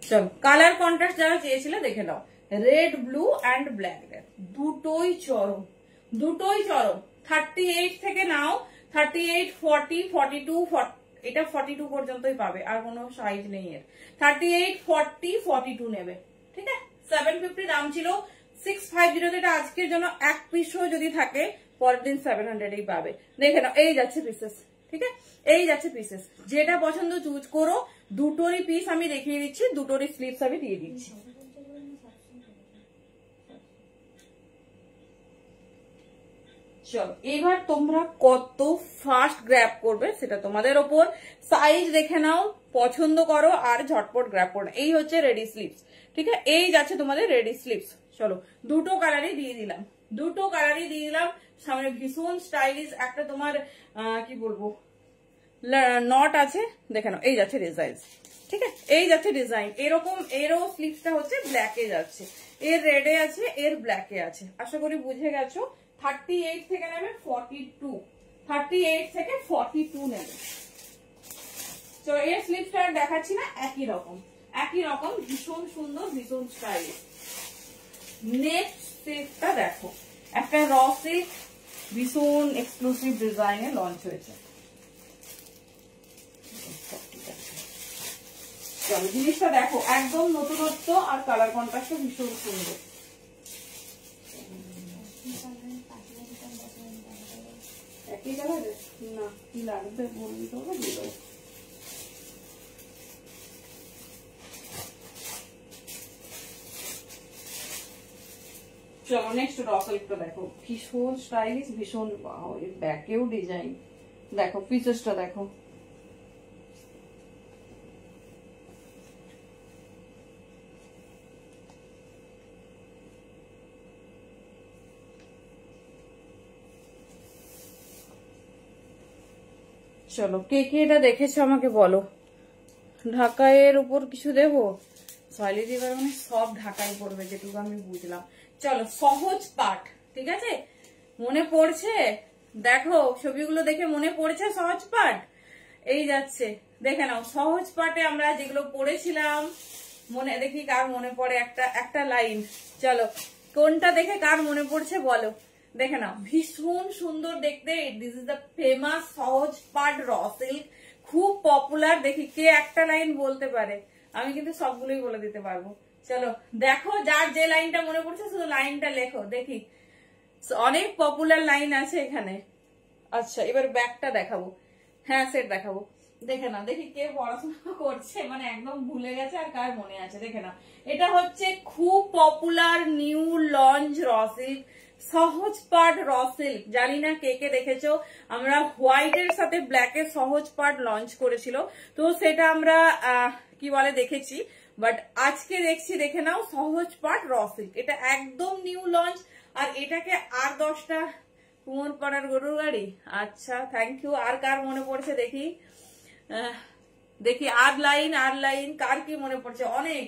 চলো, কালার কন্ট্রাস্ট যারা চেয়েছিলে দেখে নাও। রেড, ব্লু অ্যান্ড ব্ল্যাক, দুটোই চরম, দুটোই চরম। 38 থেকে নাও, 38, 40, 42, এটা 42 পর্যন্তই পাবে, আর কোনো সাইজ নেই এর। 38, 40, 42 নেবে, ঠিক আছে। 750 দাম ছিল, 650 এটা আজকের জন্য এক পিসও যদি থাকে পরের দিন 700 পাবে। দেখে নাও, এই যাচ্ছে পিসেস, ঠিক আছে, এই যাচ্ছে পিসেস। যেটা পছন্দ চুজ করো। দুটোরই পিস আমি দেখিয়ে দিচ্ছি, দুটোরই স্লিপস আমি দিয়ে দিচ্ছি। চলো এবার তোমরা কত ফাস্ট গ্র্যাব করবে সেটা তোমাদের ওপর। সাইজ দেখে নাও, পছন্দ করো আর ঝটপট গ্র্যাব করো। এই হচ্ছে রেডি স্লিপস, ঠিক আছে, এই যাচ্ছে তোমাদের রেডি স্লিপস। চলো দুটো কালারই দিয়ে দিলাম, দুটো কালারই দিয়ে দিলাম। সামনে ভীষণ স্টাইলিশ একটা তোমার কি বলবো নট আছে, দেখে নাও, এই যাচ্ছে ডিজাইন, ঠিক আছে, এই যাচ্ছে ডিজাইন এরকম। এরও স্লিপসটা হচ্ছে ব্ল্যাকে যাচ্ছে, এর রেডে আছে, এর ব্ল্যাকে আছে। আশা করি বুঝে গেছো। 38 থেকে নেবে 42, 38 থেকে 42 নেবে। তো এর স্লিপসটা দেখাচ্ছি না, একই রকম, একই রকম, ভীষণ সুন্দর, ভীষণ স্টাইলিশ। নেক্সট স্লিপসটা দেখো, একটা র সিল্ক, ভীষণ এক্সক্লুসিভ ডিজাইনে লঞ্চ হয়েছে। চলো জিনিসটা দেখো, একদম নতুনত্ব আর কালার কন্ট্রাস্টও ভীষণ সুন্দর। একই কালার না, কি লাগবে বলবি তো, দিয়ে দেবো। চলো নেক্সট রসেলটা দেখো, ভীষণ স্টাইলিশ, ভীষণ ব্যাকেও ডিজাইন। দেখো পিসেসটা দেখো, চলো কে কে এটা দেখেছো আমাকে বলো। ঢাকাইয়ের উপর কিছু দেবো, সলিড এবার মানে সব ঢাকাই পড়বে যেটুকু আমি বুঝলাম। চলো সহজ পাঠ, ঠিক আছে, মনে পড়ছে, দেখো ছবিগুলো দেখে মনে পড়ছে সহজ পাঠ। এই যাচ্ছে, দেখে নাও, সহজ পাঠে আমরা যেগুলো পড়েছিলাম, মনে দেখি কার মনে পড়ে একটা একটা লাইন। চলো কোনটা দেখে কার মনে পড়ছে বলো, দেখে নাও, ভীষণ সুন্দর দেখতে। দিস ইজ দ্য ফেমাস সহজ পাঠ র সিল্ক, খুব পপুলার। দেখি কে একটা লাইন বলতে পারে, আমি কিন্তু সবগুলোই বলে দিতে পারবো। চলো দেখো, যার যে লাইনটা মনে পড়ছে শুধু লাইনটা লেখো, দেখি। অনেক পপুলার লাইন আছে এখানে। আচ্ছা এবার ব্যাগটা দেখাবো, হ্যাঁ সেট দেখাবো। দেখে না, দেখি কে পড়াশোনা করছে, মানে একদম ভুলে গেছে আর কার মনে আছে। দেখে না, এটা হচ্ছে খুব popular new launch raw silk, সহজ পাঠ র সিল্ক। জানি না কে কে দেখেছো, আমরা হোয়াইটের সাথে ব্ল্যাকের সহজ পাঠ লঞ্চ করেছিল, তো সেটা আমরা কি বলে দেখেছি। বাট আজকে দেখছি, দেখে নাও, সহজ পাঠ র সিল্ক, এটা একদম নিউ লঞ্চ। আর এটাকে আর 10টা কুমোর পাড়ার গরুর গাড়ি। আচ্ছা থ্যাংক ইউ। আর কার মনে পড়ছে দেখি, দেখি আর লাইন, আর লাইন কার কি মনে পড়ছে। অনেক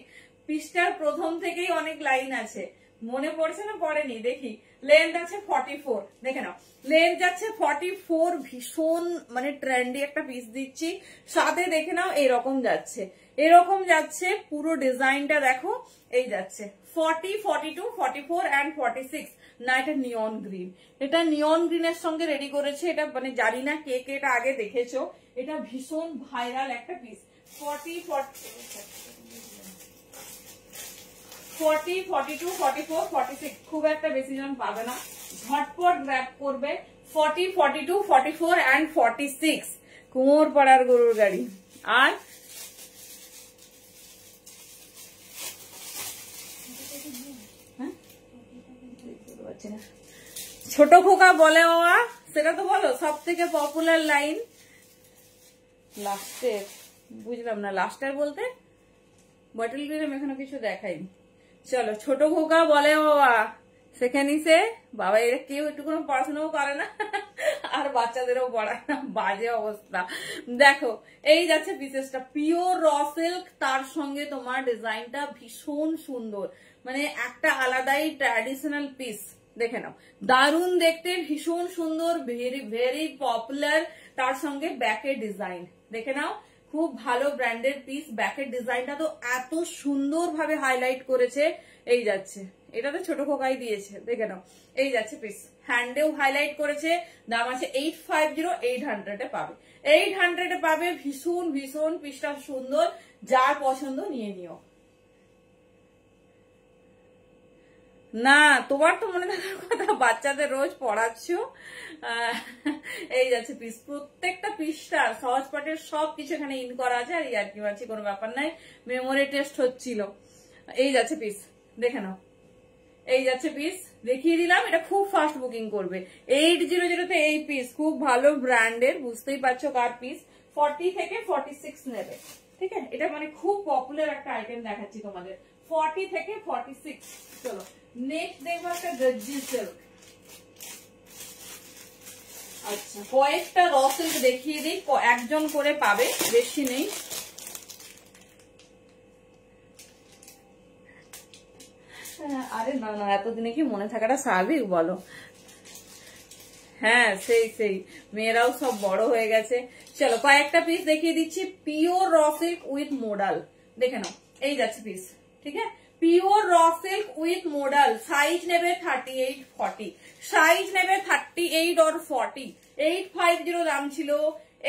পৃষ্ঠার প্রথম থেকেই অনেক লাইন আছে, মনে পড়ছে না পড়েনি। দেখি লেন্থ আছে 44, দেখে নাও লেন্থ যাচ্ছে 44, ভীষণ মানে ট্রেন্ডি একটা পিস দিচ্ছি। সাথে দেখে নাও এরকম যাচ্ছে, এরকম যাচ্ছে পুরো ডিজাইনটা দেখো, এই যাচ্ছে 40, 42, 44 and 46। না এটা নিয়ন গ্রিন, এটা নিয়ন গ্রিনের সঙ্গে রেডি করেছে। এটা মানে জানি না কে কে এটা আগে দেখেছো, এটা ভীষণ ভাইরাল একটা পিস। 40, 42, 44, 46 খুব একটা বেশি জন পাবে না, ঝটপট গ্র্যাব করবে। 40, 42, 44 and 46 কুমোর পাড়ার গরুর গাড়ি। আর ছোট খোকা বলে বাবা, সেটা তো বলো, সব থেকে পপুলার লাইন লাস্টের। বুঝলাম না লাস্টের বলতে, বটল গ্রিন আমি এখানে কিছু দেখাইনি। চলো ছোট খোকা বলে বাবা, সেখানেই সে বাবা, এরা কেউ একটু কোনো পড়াশোনাও করে না আর বাচ্চাদেরও পড়ায় না, বাজে অবস্থা। দেখো এই যাচ্ছে পিসেসটা, পিওর র সিল্ক, তার সঙ্গে তোমার ডিজাইনটা ভীষণ সুন্দর, মানে একটা আলাদাই ট্র্যাডিশনাল পিস। দেখে নাও দারুণ দেখতে, ভীষণ সুন্দর, ভেরি ভেরি পপুলার। তার সঙ্গে ব্যাকের ডিজাইন দেখে নাও, খুব ভালো ব্র্যান্ডের পিস। ব্যাকের ডিজাইনটা তো এত সুন্দর ভাবে হাইলাইট করেছে, এই যাচ্ছে, এটাতে ছোট খোকাই দিয়েছে, দেখে নাও। এই যাচ্ছে পিস, হ্যান্ডেও হাইলাইট করেছে, দাম আছে 850, 800 পাবে, 800 পাবে। ভীষণ ভীষণ পিসটা সুন্দর, যার পছন্দ নিয়ে নিও। না তোমার তো মনে থাকার কথা, বাচ্চাদের রোজ পড়াচ্ছ। এই যাচ্ছে পিস, প্রত্যেকটা পিসটার সহজ পাঠের সবকিছু এখানে ইন করা আছে, আর ইয়ার কি আছে কোনো ব্যাপার নাই, মেমোরি টেস্ট হচ্ছিল। এই যাচ্ছে পিস, দেখে নাও। এই যাচ্ছে পিস, দেখিয়ে দিলাম। এটা খুব ফাস্ট বুকিং করবে। 800 এই পিস, খুব ভালো ব্র্যান্ডের, বুঝতেই পারছো কার পিস। 40 থেকে 46 নেবে, ঠিক আছে? এটা মানে খুব পপুলার একটা আইটেম দেখাচ্ছি তোমাদের, 40 থেকে 46। চলো নেক্সট দেখবো একটা গর্জিয়াস সিল্ক। আচ্ছা, কয়েকটা র সিল্ক দেখিয়ে দিই, একজন করে পাবে, বেশি নেই। আরে না না, এতদিনে কি মনে থাকাটা স্বাভাবিক বলো? হ্যাঁ সেই মেয়েরাও সব বড় হয়ে গেছে। চলো কয়েকটা পিস দেখিয়ে দিচ্ছি, pure raw silk with modal, দেখে নাও। এই যাচ্ছে পিস, ঠিক আছে? Pure raw silk with modal, size নেবে 38, 40, সাইজ নেবে 38 or 40। 850 দাম ছিল,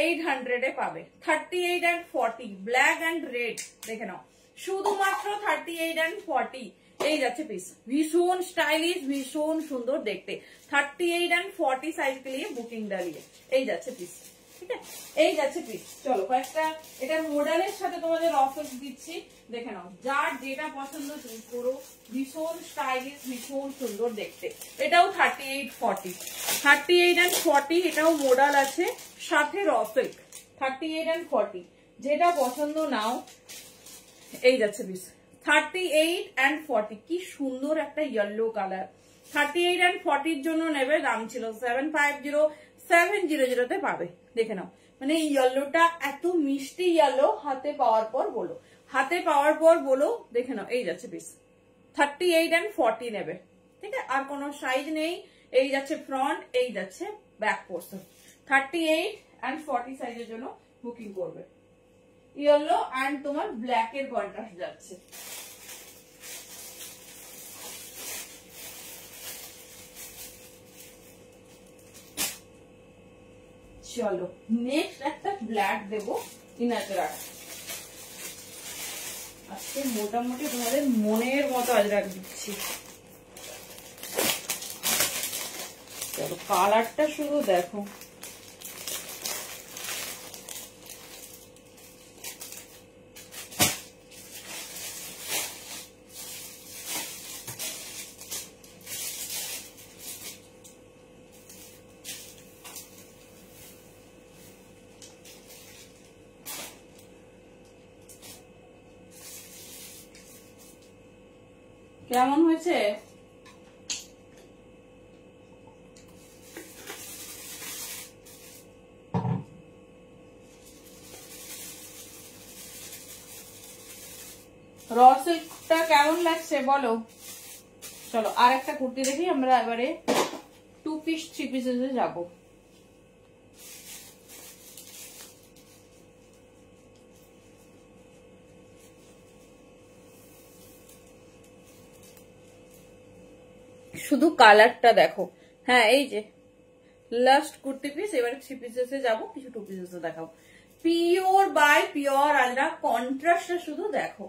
800 পাবে। 38 and 40, ব্ল্যাক অ্যান্ড রেড, দেখে নাও। শুধুমাত্র 38 and 40। এই যাচ্ছে পিস, ভীষণ স্টাইলিশ, ভীষণ সুন্দর দেখতে। 38 and 40 সাইজ के लिए বুকিং ডালিয়ে। এই যাচ্ছে পিস, ঠিক আছে? এই যাচ্ছে পিস। চলো কয়েকটা এটা মডেলের সাথে তোমাদের অফার দিচ্ছি, দেখে নাও। যার যেটা পছন্দ তুমি করো, ভীষণ স্টাইলিশ, ভীষণ সুন্দর দেখতে। এটাও 38, 40, 38 and 40, এটাও মডেল আছে, সাথে র সিল্ক। 38 and 40, যেটা পছন্দ নাও। এই যাচ্ছে পিস, 38 and 40, কি সুন্দর একটা ইয়েলো কালার। 38 and 40 জন্য নেবে, দাম ছিল 750, 700 পাবে, দেখে নাও। মানে এই ইয়েলোটা এত মিষ্টি ইয়েলো, হাতে পাওয়ার পর বলো, হাতে পাওয়ার পর বলো, দেখে নাও। এই যাচ্ছে পিস, 38 and 40 নেবে, ঠিক আছে? আর কোনো সাইজ নেই। এই যাচ্ছে ফ্রন্ট, এই যাচ্ছে ব্যাক পোর্শন। 38 and 40 সাইজের জন্য বুকিং করবে। ইয়েলো অ্যান্ড তোমার ব্ল্যাক এর কন্ট্রাস্ট যাচ্ছে। চলো নেক্সট একটা ব্ল্যাক দেবো, ইনাজরাক। আজকে মোটামুটি তোমাদের মনের মতো আজরাক দিচ্ছি। চলো কালারটা শুধু দেখো, কেমন হয়েছে? র সিল্কটা কেমন লাগছে বলো? চলো আর একটা কুর্তি দেখি, আমরা এবারে 2 পিস 3 পিসে যাবো। শুধু কালারটা দেখো। হ্যাঁ এই যে লাস্ট কুর্তি পিস, এবারে 3 পিসে যাবো, কিছু 2 পিসে দেখাও। পিওর বাই পিওর আজরা, কন্ট্রাস্টটা শুধু দেখো,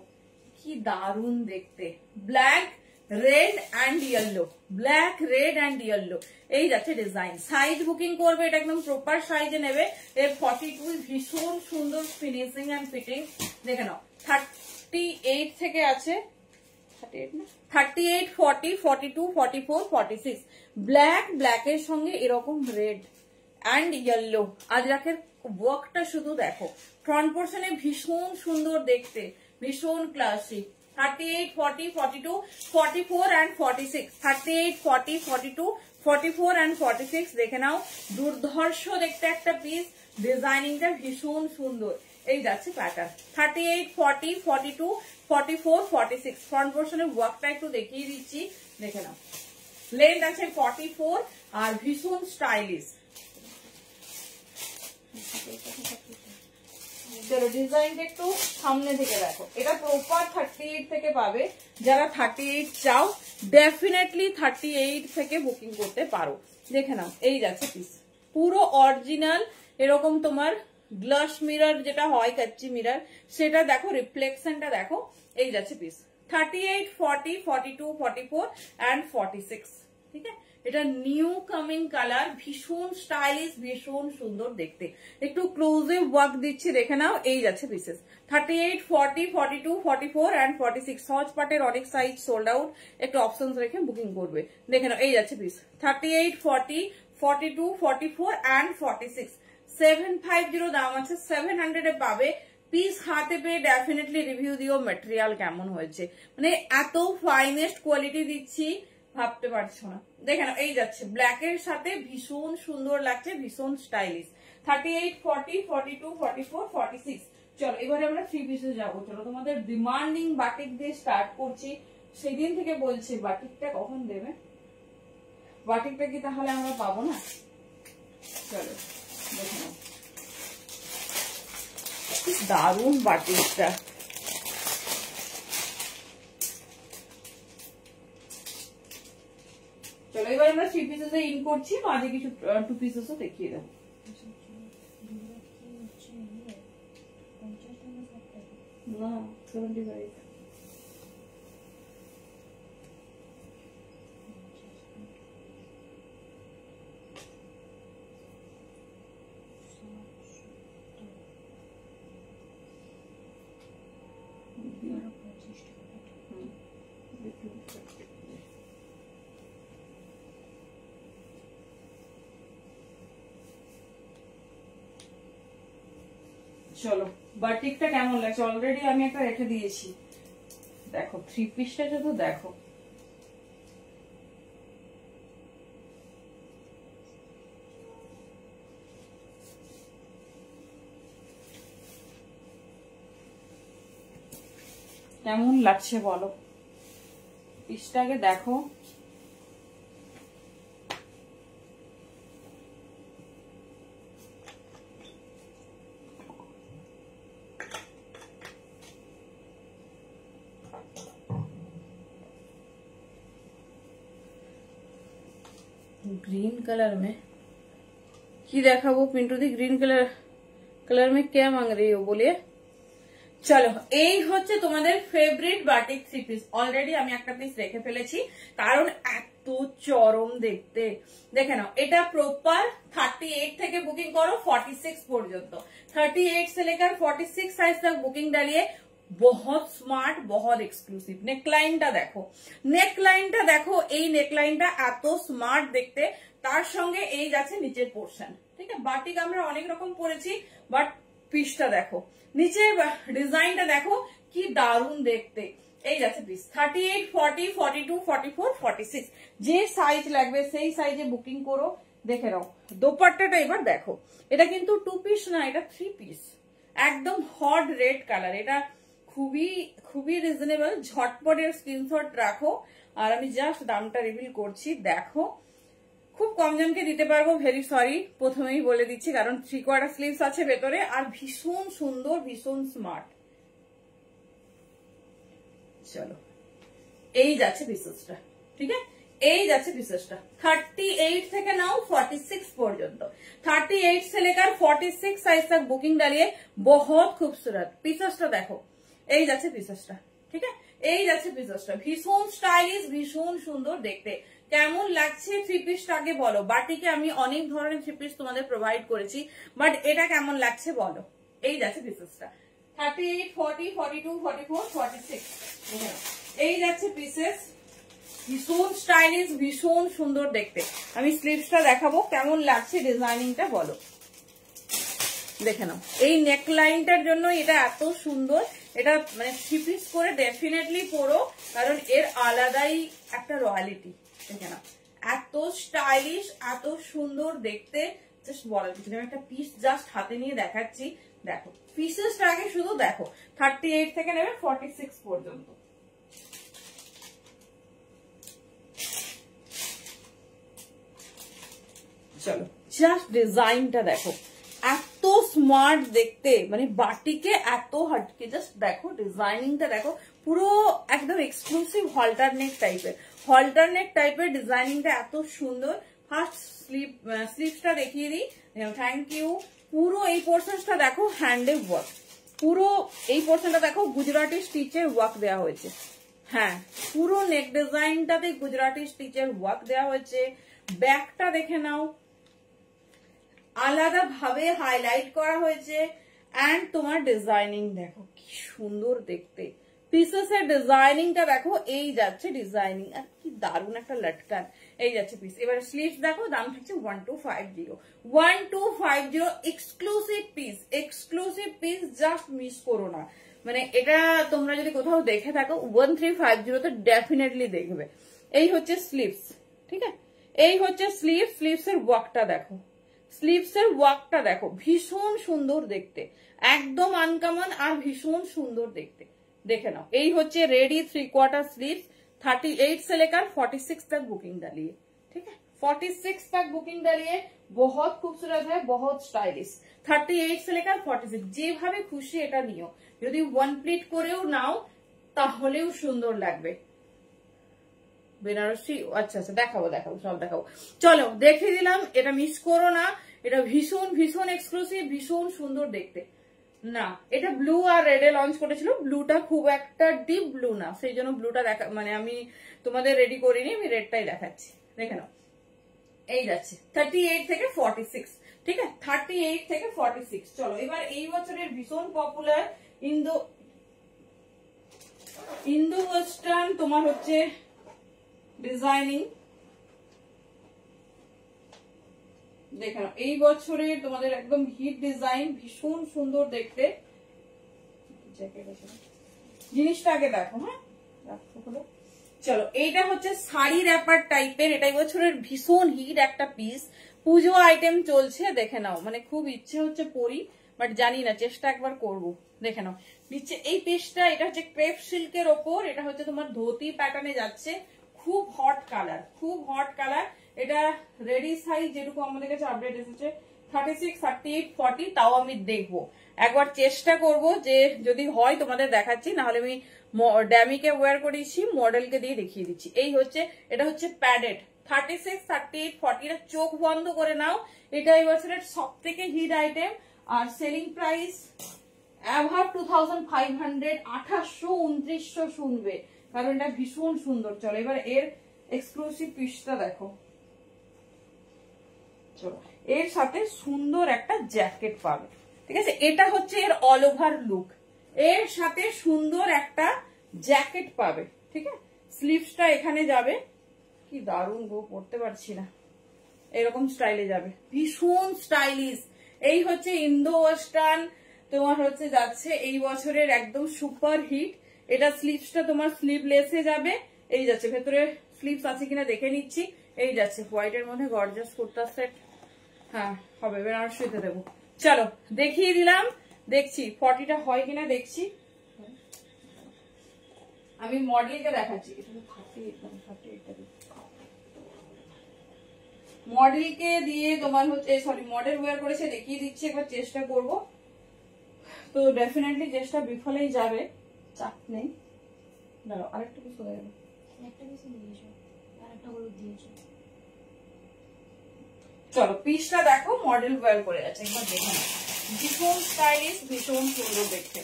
কি দারুণ দেখতে। Black red and yellow, black red and yellow. এই যাচ্ছে ডিজাইন। সাইজ বুকিং করবে, এটা একদম প্রপার সাইজে নেবে। এর 42, ভীষণ সুন্দর ফিনিশিং অ্যান্ড ফিটিং, দেখে নাও। 38 থেকে আছে, 38, 40, 42, 44, 46। ব্ল্যাকের সঙ্গে এরকম রেড অ্যান্ড ইয়েলো। আজরাকের ওয়ার্কটা শুধু দেখো, ফ্রন্ট পোর্শনে ভীষণ সুন্দর দেখতে, ভীষণ ক্লাসিক। 38, 40, 42, 44 and 46, 38, 40, 42, 44 and 46, দেখে নাও। দুর্ধর্ষ দেখতে একটা পিস, ডিজাইনিংটা ভীষণ সুন্দর। এই যাচ্ছে প্যাটার্ন। 38, 40, 42, 44, 46, ফ্রন্ট পোর্শনের ওয়ার্কটা একটু দেখিয়ে দিচ্ছি, দেখে নাও। লেন্থ আছে 44 আর ভীষণ স্টাইলিশ। চলো ডিজাইনটা একটু সামনে থেকে দেখো, এটা প্রপার 38 থেকে পাবে। যারা 38 চাও ডেফিনেটলি 38 থেকে বুকিং করতে পারো। দেখে নাও, এই যাচ্ছে পিস, পুরো অরিজিনাল এরকম তোমার গ্লাস মিরর যেটা হয়, কাচ্চি মিরর, সেটা দেখো, রিফ্লেকশনটা দেখো। এই যাচ্ছে পিস 38, 40, 42, 44 and 46। ঠিক আছে, এটা নিউ কামিং কালার, ভীষণ স্টাইলিশ, ভীষণ সুন্দর দেখতে। একটু ক্লোজে ওয়ার্ক দিচ্ছি, দেখে নাও। এই যাচ্ছে পিসেস 38, 40, 42, 44 and 46। সহজ পাটের অনেক সাইজ সোল্ড আউট, একটু অপশন রেখে বুকিং করবে। দেখে নাও, এই যাচ্ছে পিস 38, 40, 42, 44 and 46। 750 দাম আছে, 700 এ পাবে। পিস হাতে পেয়ে ডেফিনেটলি রিভিউ দিও ম্যাটেরিয়াল কেমন হয়েছে, মানে এত ফাইনেস্ট কোয়ালিটি দিচ্ছি ভাবতে পারছো না। দেখে নাও, এই যাচ্ছে ব্ল্যাক এর সাথে, ভীষণ সুন্দর লাগছে, ভীষণ স্টাইলিশ। 38, 40, 42, 44, 46। চলো এবারে আমরা 3 পিসে যাবো। চলো তোমাদের ডিমান্ডিং বাটিক দিয়ে স্টার্ট করছি। সেদিন থেকে বলছি বাটিকটা কখন দেবে, বাটিকটা কি তাহলে আমরা পাবো না? চলো দেখে নাও, দারুণ বাটিকটা। চলো এবার আমরা 3 পিসেসে ইন করছি, মাঝে কিছু 2 পিসেসও দেখিয়ে দেবো। না 75। চলো বাটিকটা কেমন লাগছে, অলরেডি আমি একটা রেখে দিয়েছি। দেখো 3 পিসটা শুধু দেখো, কেমন লাগছে বলো, পিসটাকে দেখো। ग्रीन कलर में की देखा वो पिंटू दी, ग्रीन कलर में क्या मांग रही हो बोलिए। চলো এই হচ্ছে তোমাদের ফেভারিট বাটিক 3 পিস। অলরেডি আমি একটা পিস রেখে ফেলেছি কারণ এত চরম দেখতে। দেখে নাও, এটা প্রপার 38 থেকে बुकिंग करो 46 পর্যন্ত। 38 से लेकर 46 साइज तक बुकिंग डालिए। बहुत स्मार्ट, बहुत एक्सक्लूसिव। नेकलाइनটা দেখো, নেকলাইনটা দেখো, এই নেকলাইনটা এত স্মার্ট দেখতে, তার সঙ্গে এই যাচ্ছে নিচের পোর্শন। ঠিক আছে, বাটিক আমরা অনেক রকম পরেছি, বাট পিসটা দেখো, নিচের ডিজাইনটা দেখো কি দারুণ দেখতে। এই যাচ্ছে পিস 38, 40, 42, 44, 46। যে সাইজ লাগবে সেই সাইজে বুকিং করো। দেখে নাও দোপাট্টাটা এবার দেখো, এটা কিন্তু 2 পিস না, এটা 3 পিস, একদম হট রেড কালার। এটা খুবই খুবই রিজনেবল, ঝটপটের স্ক্রিনশট রাখো। আর আমি জাস্ট দামটা রিভিল করছি, দেখো খুব কম জনকে দিতে পারবো, ভেরি সরি প্রথমেই বলে দিচ্ছি, কারণ 3/4 স্লিভস আছে ভেতরে, আর ভীষণ সুন্দর, ভীষণ স্মার্ট। চলো এই যাচ্ছে পিসেসটা। ঠিক আছে, এই যাচ্ছে পিসেসটা 38 থেকে নাও 46 পর্যন্ত। 38 से लेकर 46 साइज तक बुकिंग डालिए। बहुत खूबसूरत পিসেসটা দেখো, এই যাচ্ছে পিসেসটা। ঠিক আছে, এই যাচ্ছে পিসেসটা, ভীষণ স্টাইলিশ, ভীষণ সুন্দর দেখতে। কেমন লাগছে 3 পিসটা আগে বলো। বাটিকে আমি অনেক ধরনের 3 পিস তোমাদের প্রোভাইড করেছি, বাট এটা কেমন লাগছে বলো। এই যাচ্ছে পিসেসটা 38, 40, 42, 44, 46। এই যাচ্ছে পিসেস, ভীষণ স্টাইলিশ, ভীষণ সুন্দর দেখতে। আমি স্লিভসটা দেখাবো, কেমন লাগছে ডিজাইনিংটা বলো। দেখে নাও, এই নেকলাইনটার জন্য এটা এত সুন্দর। এটা মানে 3 পিস করে ডেফিনেটলি পরো, কারণ এর আলাদাই একটা রয়্যালিটি। দেখে নাও, এত স্টাইলিশ, এত সুন্দর দেখতে, জাস্ট বলার কিছু নেই। একটা পিস জাস্ট হাতে নিয়ে দেখাচ্ছি, দেখো পিসেসটা আগে শুধু দেখো। 38 থেকে নেবে 46 পর্যন্ত। চলো জাস্ট ডিজাইনটা দেখো, এত স্মার্ট দেখতে, মানে বাটিকে এত হটকে, জাস্ট দেখো ডিজাইনিংটা দেখো, পুরো একদম এক্সক্লুসিভ হল্টার নেক টাইপের ডিজাইনিংটা এত সুন্দর। ফার্স্ট স্লিভসটা দেখিয়ে দিই, থ্যাংক ইউ। পুরো এই পোর্শনটা দেখো হ্যান্ডে ওয়ার্ক, পুরো এই পোর্শনটা দেখো গুজরাটি স্টিচের ওয়ার্ক দেওয়া হয়েছে। হ্যাঁ, পুরো নেক ডিজাইনটাতে গুজরাটি স্টিচের ওয়ার্ক দেওয়া হয়েছে। ব্যাকটা দেখে নাও, আলাদা ভাবে হাইলাইট করা হয়েছে। এন্ড তোমার ডিজাইনিং দেখো কি সুন্দর দেখতে, পিসেসের ডিজাইনিংটা দেখো, এই যাচ্ছে ডিজাইনিং, আর কি দারুণ একটা লটকান, এই যাচ্ছে পিস। এবার স্লিভস দেখো, দাম থাকছে 1250 এক্সক্লুসিভ পিস, জাস্ট মিস করো না। মানে এটা তোমরা যদি কোথাও দেখে থাকো 1350 তো ডেফিনেটলি দেখবে। এই হচ্ছে স্লিভস, ঠিক আছে, এই হচ্ছে স্লিভস এর ওয়ার্কটা দেখো, ভীষণ সুন্দর দেখতে, একদম আনকমন আর ভীষণ সুন্দর দেখতে, দেখে নাও। এই হচ্ছে रेडी 3/4 स्लीव्स, 38 से लेकर 46 तक बुकिंग डालिए, ठीक है, 46 तक बुकिंग डालिए। बहुत खूबसूरत है, बहुत स्टाइलिश। 38 से लेकर 46 যেভাবে খুশি এটা নিও, যদি ওয়ান প্লিট করেও নাও তাহলেও সুন্দর লাগবে। বেনারসি, আচ্ছা আচ্ছা, দেখাবো সব দেখাবো। চলো দেখিয়ে দিলাম, এটা মিস করো না, এটা ভীষণ এক্সক্লুসিভ, ভীষণ সুন্দর দেখতে। না, এটা ব্লু আর রেডে লঞ্চ করেছিল, ব্লুটা খুব একটা ডিপ ব্লু না, সেই জন্য ব্লুটা মানে আমি তোমাদের রেডি করিনি, আমি রেডটাই দেখাচ্ছি, দেখে নাও। এই যাচ্ছে 38 থেকে 46, ঠিক আছে, 38 থেকে 46। চলো এবার এই বছরের ভীষণ পপুলার ইন্দো ওয়েস্টার্ন তোমার হচ্ছে ডিজাইনিং, দেখে নাও। এই বছরের তোমাদের একদম হিট ডিজাইন, ভীষণ সুন্দর দেখতে। জিনিসটা আগে দেখো, হ্যাঁ চলো। এইটা হচ্ছে শাড়ি র্যাপার টাইপের, এটাই বছরের ভীষণ হিট একটা পিস, পুজো আইটেম চলছে, দেখে নাও। মানে খুব ইচ্ছে হচ্ছে পরি, বাট জানি না, চেষ্টা একবার করব। দেখে নাও নিচে এই পিসটা, এটা হচ্ছে ক্রেপ সিল্কের ওপর, এটা হচ্ছে তোমার ধুতি প্যাটার্নে যাচ্ছে, খুব হট কালার। এটা রেডি সাইজ যেটুকু আমাদের কাছে আপডেট এসেছে 36, 38, 40, তাও আমি দেখবো একবার, চেষ্টা করব যে যদি হয় তোমাদের দেখাচ্ছি, নাহলে আমি ড্যামিকে ওয়্যার করেছি, মডেলকে দিয়ে দেখিয়ে দিচ্ছি। এই হচ্ছে, এটা হচ্ছে প্যাডেড 36, 38, 40, এটা চোখ বন্ধ করে নাও, এটা এই বছরের সব থেকে হিট আইটেম। আর সেলিং প্রাইস অ্যাভাব 2500, 2800, 2900 শুনবে, কারণ এটা ভীষণ সুন্দর। চলো এবার এর এক্সক্লুসিভ পিসটা দেখো। চলো, এর সাথে সুন্দর একটা জ্যাকেট পাবে, ঠিক আছে, এটা হচ্ছে এর অল ওভার লুক, এর সাথে সুন্দর একটা জ্যাকেট পাবে, ঠিক আছে। স্লিভসটা এখানে যাবে, কি দারুণ গো, পড়তে পারছি না, এরকম স্টাইলে যাবে, ভীষণ স্টাইলিশ। এই হচ্ছে ইন্দো ওয়েস্টার্ন তোমার হচ্ছে যাচ্ছে এই বছরের একদম সুপার হিট। এটা স্লিভসটা তোমার স্লিভলেসে যাবে, এই যাচ্ছে, ভেতরে স্লিভস আছে কিনা দেখে নিচ্ছি, এই যাচ্ছে হোয়াইটের মধ্যে গর্জাস কুর্তা সেট, হ্যাঁ হবে, বেনারসিতে দেবো। চলো দেখিয়ে দিলাম, দেখছি 40টা হয় কিনা দেখছি, আমি মডেলকে দেখাচ্ছি, মডেলকে দিয়ে তোমার হচ্ছে মডেল ওয়্যার করেছে, দেখিয়ে দিচ্ছি, একবার চেষ্টা করব, তো ডেফিনেটলি চেষ্টা বিফলেই যাবে, চাপ নেই। দাঁড়াও আরেকটা পিস হয়ে গেল, একটা পিস দিয়েছো, আরেকটা হলুদ দিয়েছো। চলো পিসটা দেখো, মডেল ওয়্যার করে আছে, একবার দেখে নাও, ভীষণ স্টাইলিশ, ভীষণ সুন্দর দেখতে।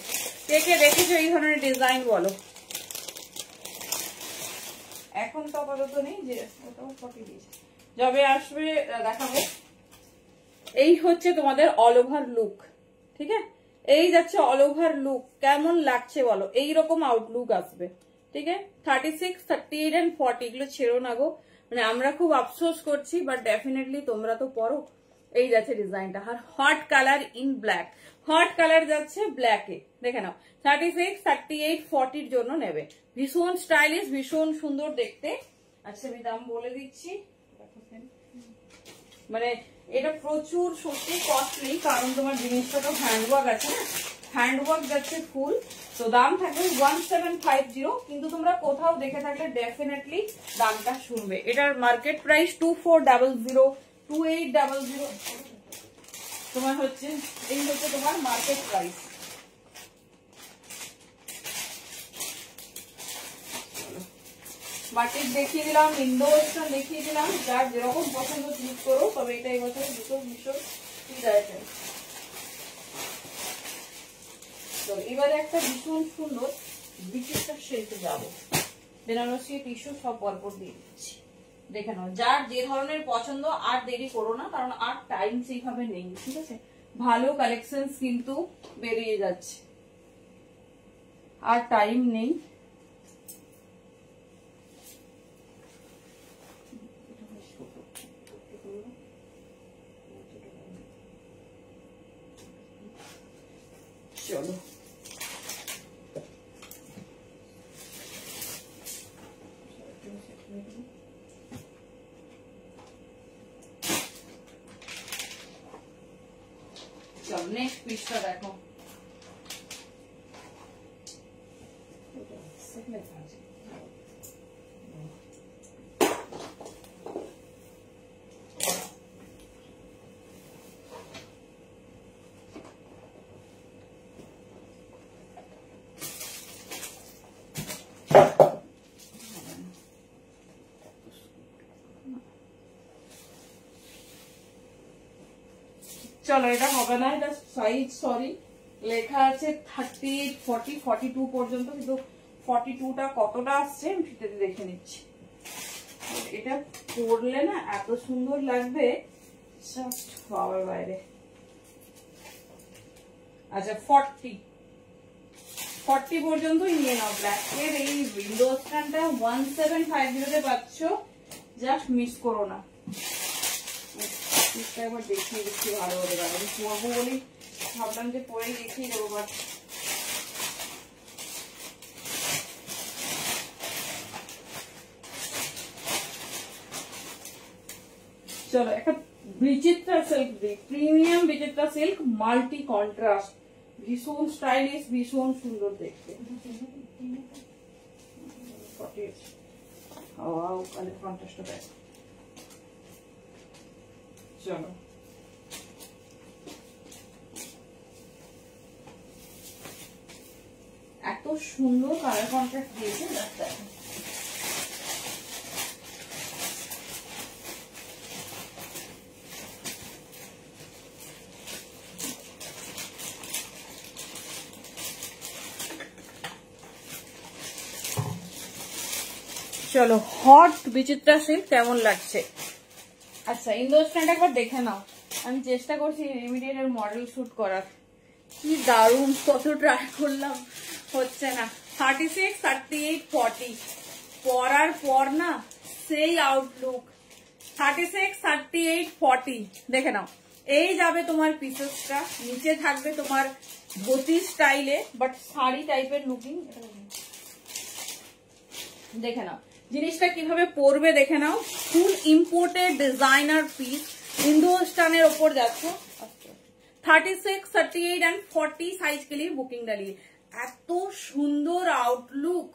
কে কে দেখেছো এই ধরনের ডিজাইন বলো? এখন তো আপাতত নেই, যে ওটাও 40 দিয়েছে, যবে আসবে দেখাবো। এই হচ্ছে তোমাদের অল ওভার লুক, ঠিক আছে, এই যাচ্ছে অল ওভার লুক, কেমন লাগছে বলো, এইরকম আউটলুক আসবে, ঠিক আছে। 36, 38 and 40 এগুলো ছেড়ো না গো, মানে আমরা খুব আফসোস করছি, বাট ডেফিনেটলি তোমরা তো পড়ো। এই যাচ্ছে ডিজাইনটা, আর hot colour in black, hot colour যাচ্ছে ব্ল্যাকে, দেখে নাও। 36, 38, 40 জন্য নেবে, ভীষণ স্টাইলিশ, ভীষণ সুন্দর দেখতে। আচ্ছা আমি দাম বলে দিচ্ছি, মানে এটা প্রচুর সত্যি কস্টলি, কারণ তোমার জিনিসটা তো হ্যান্ডওয়ার্ক আছে না, হ্যান্ডওয়ার্ক যাচ্ছে ফুল, তো দাম থাকবে 1750, কিন্তু তোমরা কোথাও দেখে থাকলে ডেফিনেটলি দামটা শুনবে। এটার মার্কেট প্রাইস 2400, 2800, তোমার হচ্ছে এই হচ্ছে তোমার মার্কেট প্রাইস। মার্কেট দেখিয়ে দিলাম, ইন্দো ওয়েস্টার্ন দেখিয়ে দিলাম, যার যেরকম পছন্দ চুজ করো। তবে এটা এই বছর দুটো ভীষণ ঠিক আছে। তো এবারে একটা ভীষণ সুন্দর বিচিত্র শিল্পে যাবো, বেনারসি টিস্যু সব পরপর দিয়ে দিচ্ছি। দেখে নাও, যার যে ধরনের পছন্দ আর দেরি করো না, কারণ আর টাইম সেইভাবে নেই, ঠিক আছে। ভালো কালেকশন কিন্তু বেরিয়ে যাচ্ছে, আর টাইম নেই। চলো চলো নেক্সট পিসটা দেখো। চলো এটা হবে না, এটা সাইজ সরি লেখা আছে 38, 40, 42 পর্যন্ত, কিন্তু 42টা কতটা আসছে আমি সেটা দেখে নিচ্ছি। এটা পরলে না এত সুন্দর লাগবে, জাস্ট পাওয়ার বাইরে। আচ্ছা 40 পর্যন্তই নিয়ে নাও। ব্ল্যাকের এই উইন্ডো স্ট্যান্ডটা 1750 পাচ্ছ, জাস্ট মিস করো না। একবার দেখিয়ে দিচ্ছি ভালো হতে পারে, আমি পরবো বলেই ভাবলাম যে পরেই দেখিয়ে দেবো। বাট চলো একটা বিচিত্রা সিল্ক দিই, প্রিমিয়াম বিচিত্রা সিল্ক মাল্টি কন্ট্রাস্ট, ভীষণ স্টাইলিশ, ভীষণ সুন্দর দেখতে। কন্ট্রাস্টটা দেখ। চলো এত সুন্দর কালার কন্ট্রাস্ট দিয়েছে, চলো হট বিচিত্রা সিল্ক কেমন লাগছে। আচ্ছা ইন্দোস্ট্যান্ড একবার দেখে নাও, আমি চেষ্টা করছি রেমিডিয়ার মডেল শুট করার, কি দারুণ, কত ট্রাই করলাম হচ্ছে না। 36, 38, 40 পরার পর না সেই আউটলুক। 36, 38, 40 দেখে নাও, এই যাবে তোমার পিসেসটা, নিচে থাকবে তোমার ধুতি স্টাইলে বাট শাড়ি টাইপের লুকিং। দেখে নাও জিনিসটা কিভাবে পরবে, দেখে নাও, ফুল ইম্পোর্টেড ডিজাইনার পিস, हिंदुस्तान ओपर जाच्छो 36, 38 एंड 40 साइज के लिए बुकिंग डालिए। এত সুন্দর আউটলুক,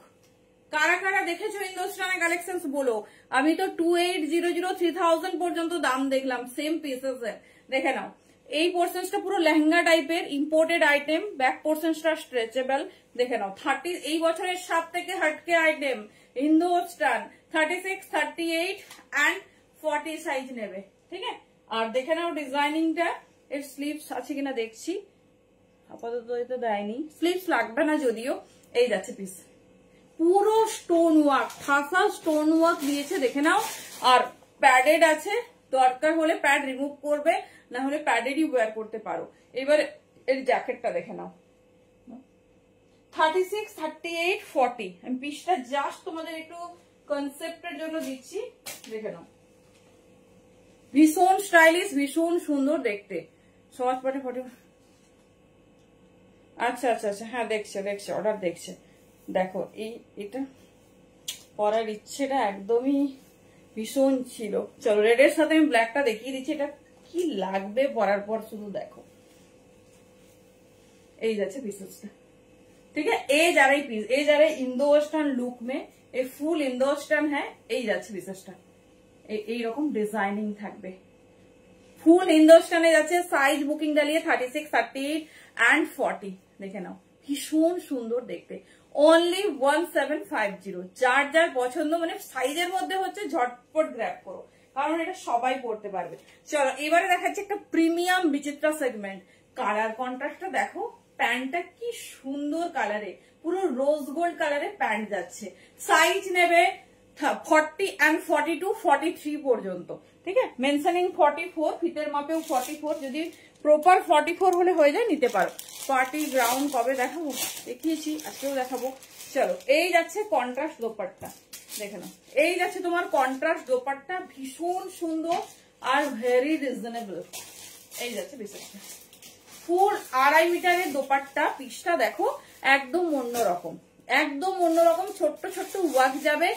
কারা কারা দেখেছো হিন্দুস্তানের কালেকশনস বলো। আমি তো 2800 3000 পর্যন্ত দাম দেখলাম সেম পিসেস এর। দেখে নাও এই পোর্শনসটা পুরো লেহেঙ্গা টাইপের ইম্পোর্টেড আইটেম, ব্যাক পোর্শনসটা স্ট্রেচেবল। দেখে নাও 30 এই বছরের সব থেকে হটকে আইটেম হিন্দুস্তান 36, 38 এন্ড 40 সাইজ নেবে, ঠিক আছে। আর দেখে নাও ডিজাইনিংটা, এর স্লিভস আছে কিনা দেখছি, আপাতত এটা দেয়নি, স্লিভস লাগবে না যদিও। এই যাচ্ছে পিস, পুরো স্টোন ওয়ার্ক, ঠাসা স্টোন ওয়ার্ক দিয়েছে, দেখে নাও। আর প্যাডেড আছে, দরকার হলে প্যাড রিমুভ করবে, না হলে প্যাডেডই ওয়্যার করতে পারো। এবার এর জ্যাকেটটা দেখে নাও 36, 38, 40। আমি পিসটা জাস্ট তোমাদের একটু কনসেপ্টের জন্য দিচ্ছি, দেখে নাও। ভীষণ স্টাইলিশ, ভীষণ সুন্দর দেখতে। সমাজ পাটে ফটো, আচ্ছা আচ্ছা আচ্ছা, হ্যাঁ দেখছে দেখছে, অর্ডার দেখছে। দেখো এই এটা পরার ইচ্ছেটা একদমই ভীষণ ছিল। চলো রেডের সাথে আমি ব্ল্যাকটা দেখিয়ে দিচ্ছি, এটা কি লাগবে পরার পর শুধু দেখো। এই যাচ্ছে পিসেসটা, ठीक है। ए जा रही पीस, ए जा रही इंडो वेस्टार्न लुक में, ए फुल इंडो वेस्टार्न है। এই যাচ্ছে পিসেসটা, এই রকম ডিজাইনিং থাকবে, ফুল হিন্দুস্তানে যাচ্ছে, সাইজ বুকিং ডালিয়ে 36, 38 and 40। দেখে নাও ভীষণ সুন্দর দেখতে, অনলি 1750। যার যার পছন্দ মানে সাইজের মধ্যে হচ্ছে ঝটপট গ্র্যাব করো, কারণ এটা সবাই পড়তে পারবে। চলো এবারে দেখাচ্ছি একটা প্রিমিয়াম বিচিত্রা সেগমেন্ট। কালার কন্ট্রাস্টটা দেখো, প্যান্টটা কি সুন্দর কালারে, পুরো রোজ গোল্ড কালারে প্যান্ট যাচ্ছে। সাইজ নেবে 40 and 42, 43 পর্যন্ত, ঠিক আছে। মেনশনিং 44, ফিতের মাপেও 44, যদি প্রপার 44 হলে হয়ে যায় নিতে পারো। পার্টি গ্রাউন্ড কবে দেখাবো, দেখিয়েছি, আজকেও দেখাবো। চলো এই যাচ্ছে কন্ট্রাস্ট দোপাট্টা, দেখে নাও। এই যাচ্ছে তোমার কন্ট্রাস্ট দোপাট্টা, ভীষণ সুন্দর আর ভেরি রিজনেবল। এই যাচ্ছে বিষয়টা, ফুল 2.5 মিটারের দোপাট্টা। পিসটা দেখো একদম অন্যরকম, একদম অন্যরকম, ছোট্ট ছোট্ট ওয়ার্ক যাবে।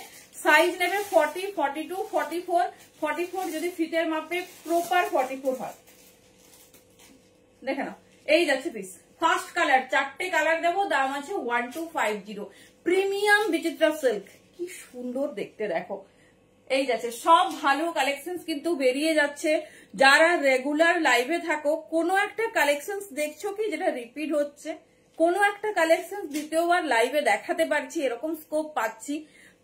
সাইজ নেবে 40, 42, 44, 44 যদি ফিতের মাপে প্রপার 44 হয়। দেখে নাও এই যাচ্ছে পিস। ফার্স্ট কালার, 4টে কালার দেবো, দাম আছে 1250। প্রিমিয়াম বিচিত্রা সিল্ক, কি সুন্দর দেখতে দেখো। এই যাচ্ছে সব ভালো কালেকশন কিন্তু বেরিয়ে যাচ্ছে। যারা রেগুলার লাইভে থাকো, কোনো একটা কালেকশন দেখছো কি যেটা রিপিট হচ্ছে, কোনো একটা কালেকশন দ্বিতীয়বার লাইভে দেখাতে পারছি, এরকম স্কোপ পাচ্ছি,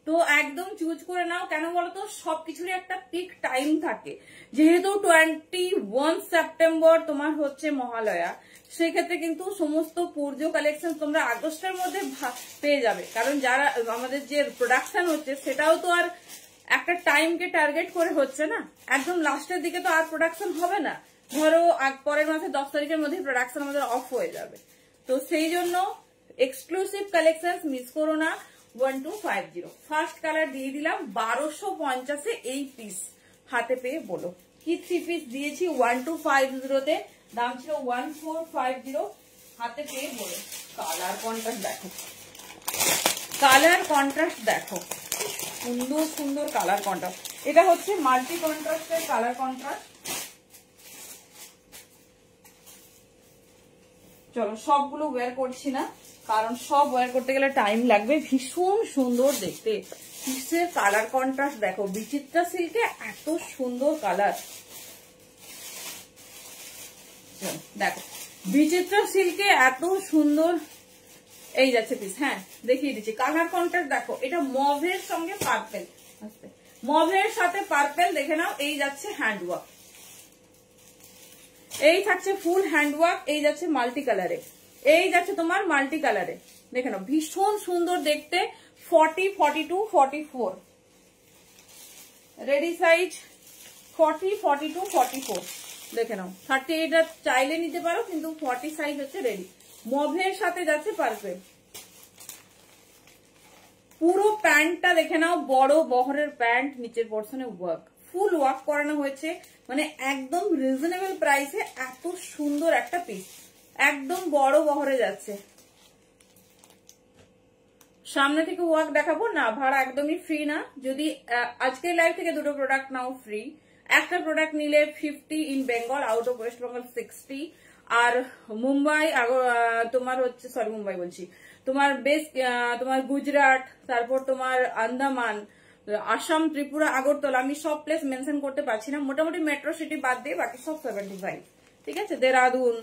তো একদম চুজ করে নাও। কেন বলতো, সবকিছুরই একটা পিক টাইম থাকে। যেহেতু 21 সেপ্টেম্বর তোমার হচ্ছে মহালয়া, সেক্ষেত্রে কিন্তু সমস্ত পুজো কালেকশন তোমরা আগস্টের মধ্যে পেয়ে যাবে। কারণ যারা আমাদের যে প্রোডাকশন হচ্ছে সেটাও তো আর একটা টাইমকে টার্গেট করে হচ্ছে না, একদম লাস্টের দিকে তো আর প্রোডাকশন হবে না। ধরো পরের মাসে 10 তারিখের মধ্যে প্রোডাকশন আমাদের অফ হয়ে যাবে, তো সেই জন্য এক্সক্লুসিভ কালেকশন মিস করো না। 1250 ফার্স্ট কালার দিয়ে দিলাম 1250-এ এই পিস। হাতে পেয়ে বলো কি 3 পিস দিয়েছি 1250-তে, দাম ছিল 1450। হাতে পেয়ে বলো। কালার কন্ট্রাস্ট দেখো, কালার কন্ট্রাস্ট দেখো, সুন্দর সুন্দর কালার কন্ট্রাস্ট। এটা হচ্ছে মাল্টি কন্ট্রাস্টের কালার কন্ট্রাস্ট। চলো সবগুলো ওয়্যার করছি না, কারণ সব ওয়্যার করতে গেলে টাইম লাগবে। ভীষণ সুন্দর দেখতে, পিসের কালার কন্ট্রাস্ট দেখো। বিচিত্রা সিল্কে এত সুন্দর কালার, দেখো বিচিত্রা সিল্কে এত সুন্দর। এই যাচ্ছে পিস, হ্যাঁ দেখিয়ে দিচ্ছি। কালার কন্ট্রাস্ট দেখো, এটা মভের সঙ্গে পার্পেল, মভের সাথে পার্পেল, দেখে নাও। এই যাচ্ছে হ্যান্ডওয়ার্ক, এই থাকছে ফুল হ্যান্ডওয়ার্ক। এই যাচ্ছে মাল্টি কালারে, এই যাচ্ছে তোমার মাল্টি কালারে, দেখে নাও ভীষণ সুন্দর দেখতে। 40, 42, 44 রেডি সাইজ, 40, 42, 44 দেখে নাও। 38 চাইলে নিতে পারো, কিন্তু 40 সাইজ হচ্ছে রেডি। মভের সাথে যাচ্ছে পার্পেল। পুরো প্যান্টটা দেখে নাও, বড় বহরের প্যান্ট, নিচের পোর্শনে ওয়ার্ক, ফুল ওয়ার্ক করানো হয়েছে, মানে একদম রিজনেবল প্রাইসে এত সুন্দর একটা পিস, একদম বড় বহরে যাচ্ছে। সামনে থেকে ওয়ার্ক দেখাবো না, ভাড়া একদমই ফ্রি না। যদি আজকের লাইভ থেকে 2টো প্রোডাক্ট নাও ফ্রি, একটা প্রোডাক্ট নিলে 50 in Bengal, out of West Bengal 60, আর মুম্বাই তোমার হচ্ছে, সরি মুম্বাই বলছি, তোমার তোমার গুজরাট, তারপর তোমার আন্দামান, আসাম, ত্রিপুরা, আগরতলা, আমি সব প্লেস মেনশন করতে পারছি না, মোটামুটি মেট্রো সিটি বাদ দিয়ে বাকি সব 75, ঠিক আছে। দেরাদুন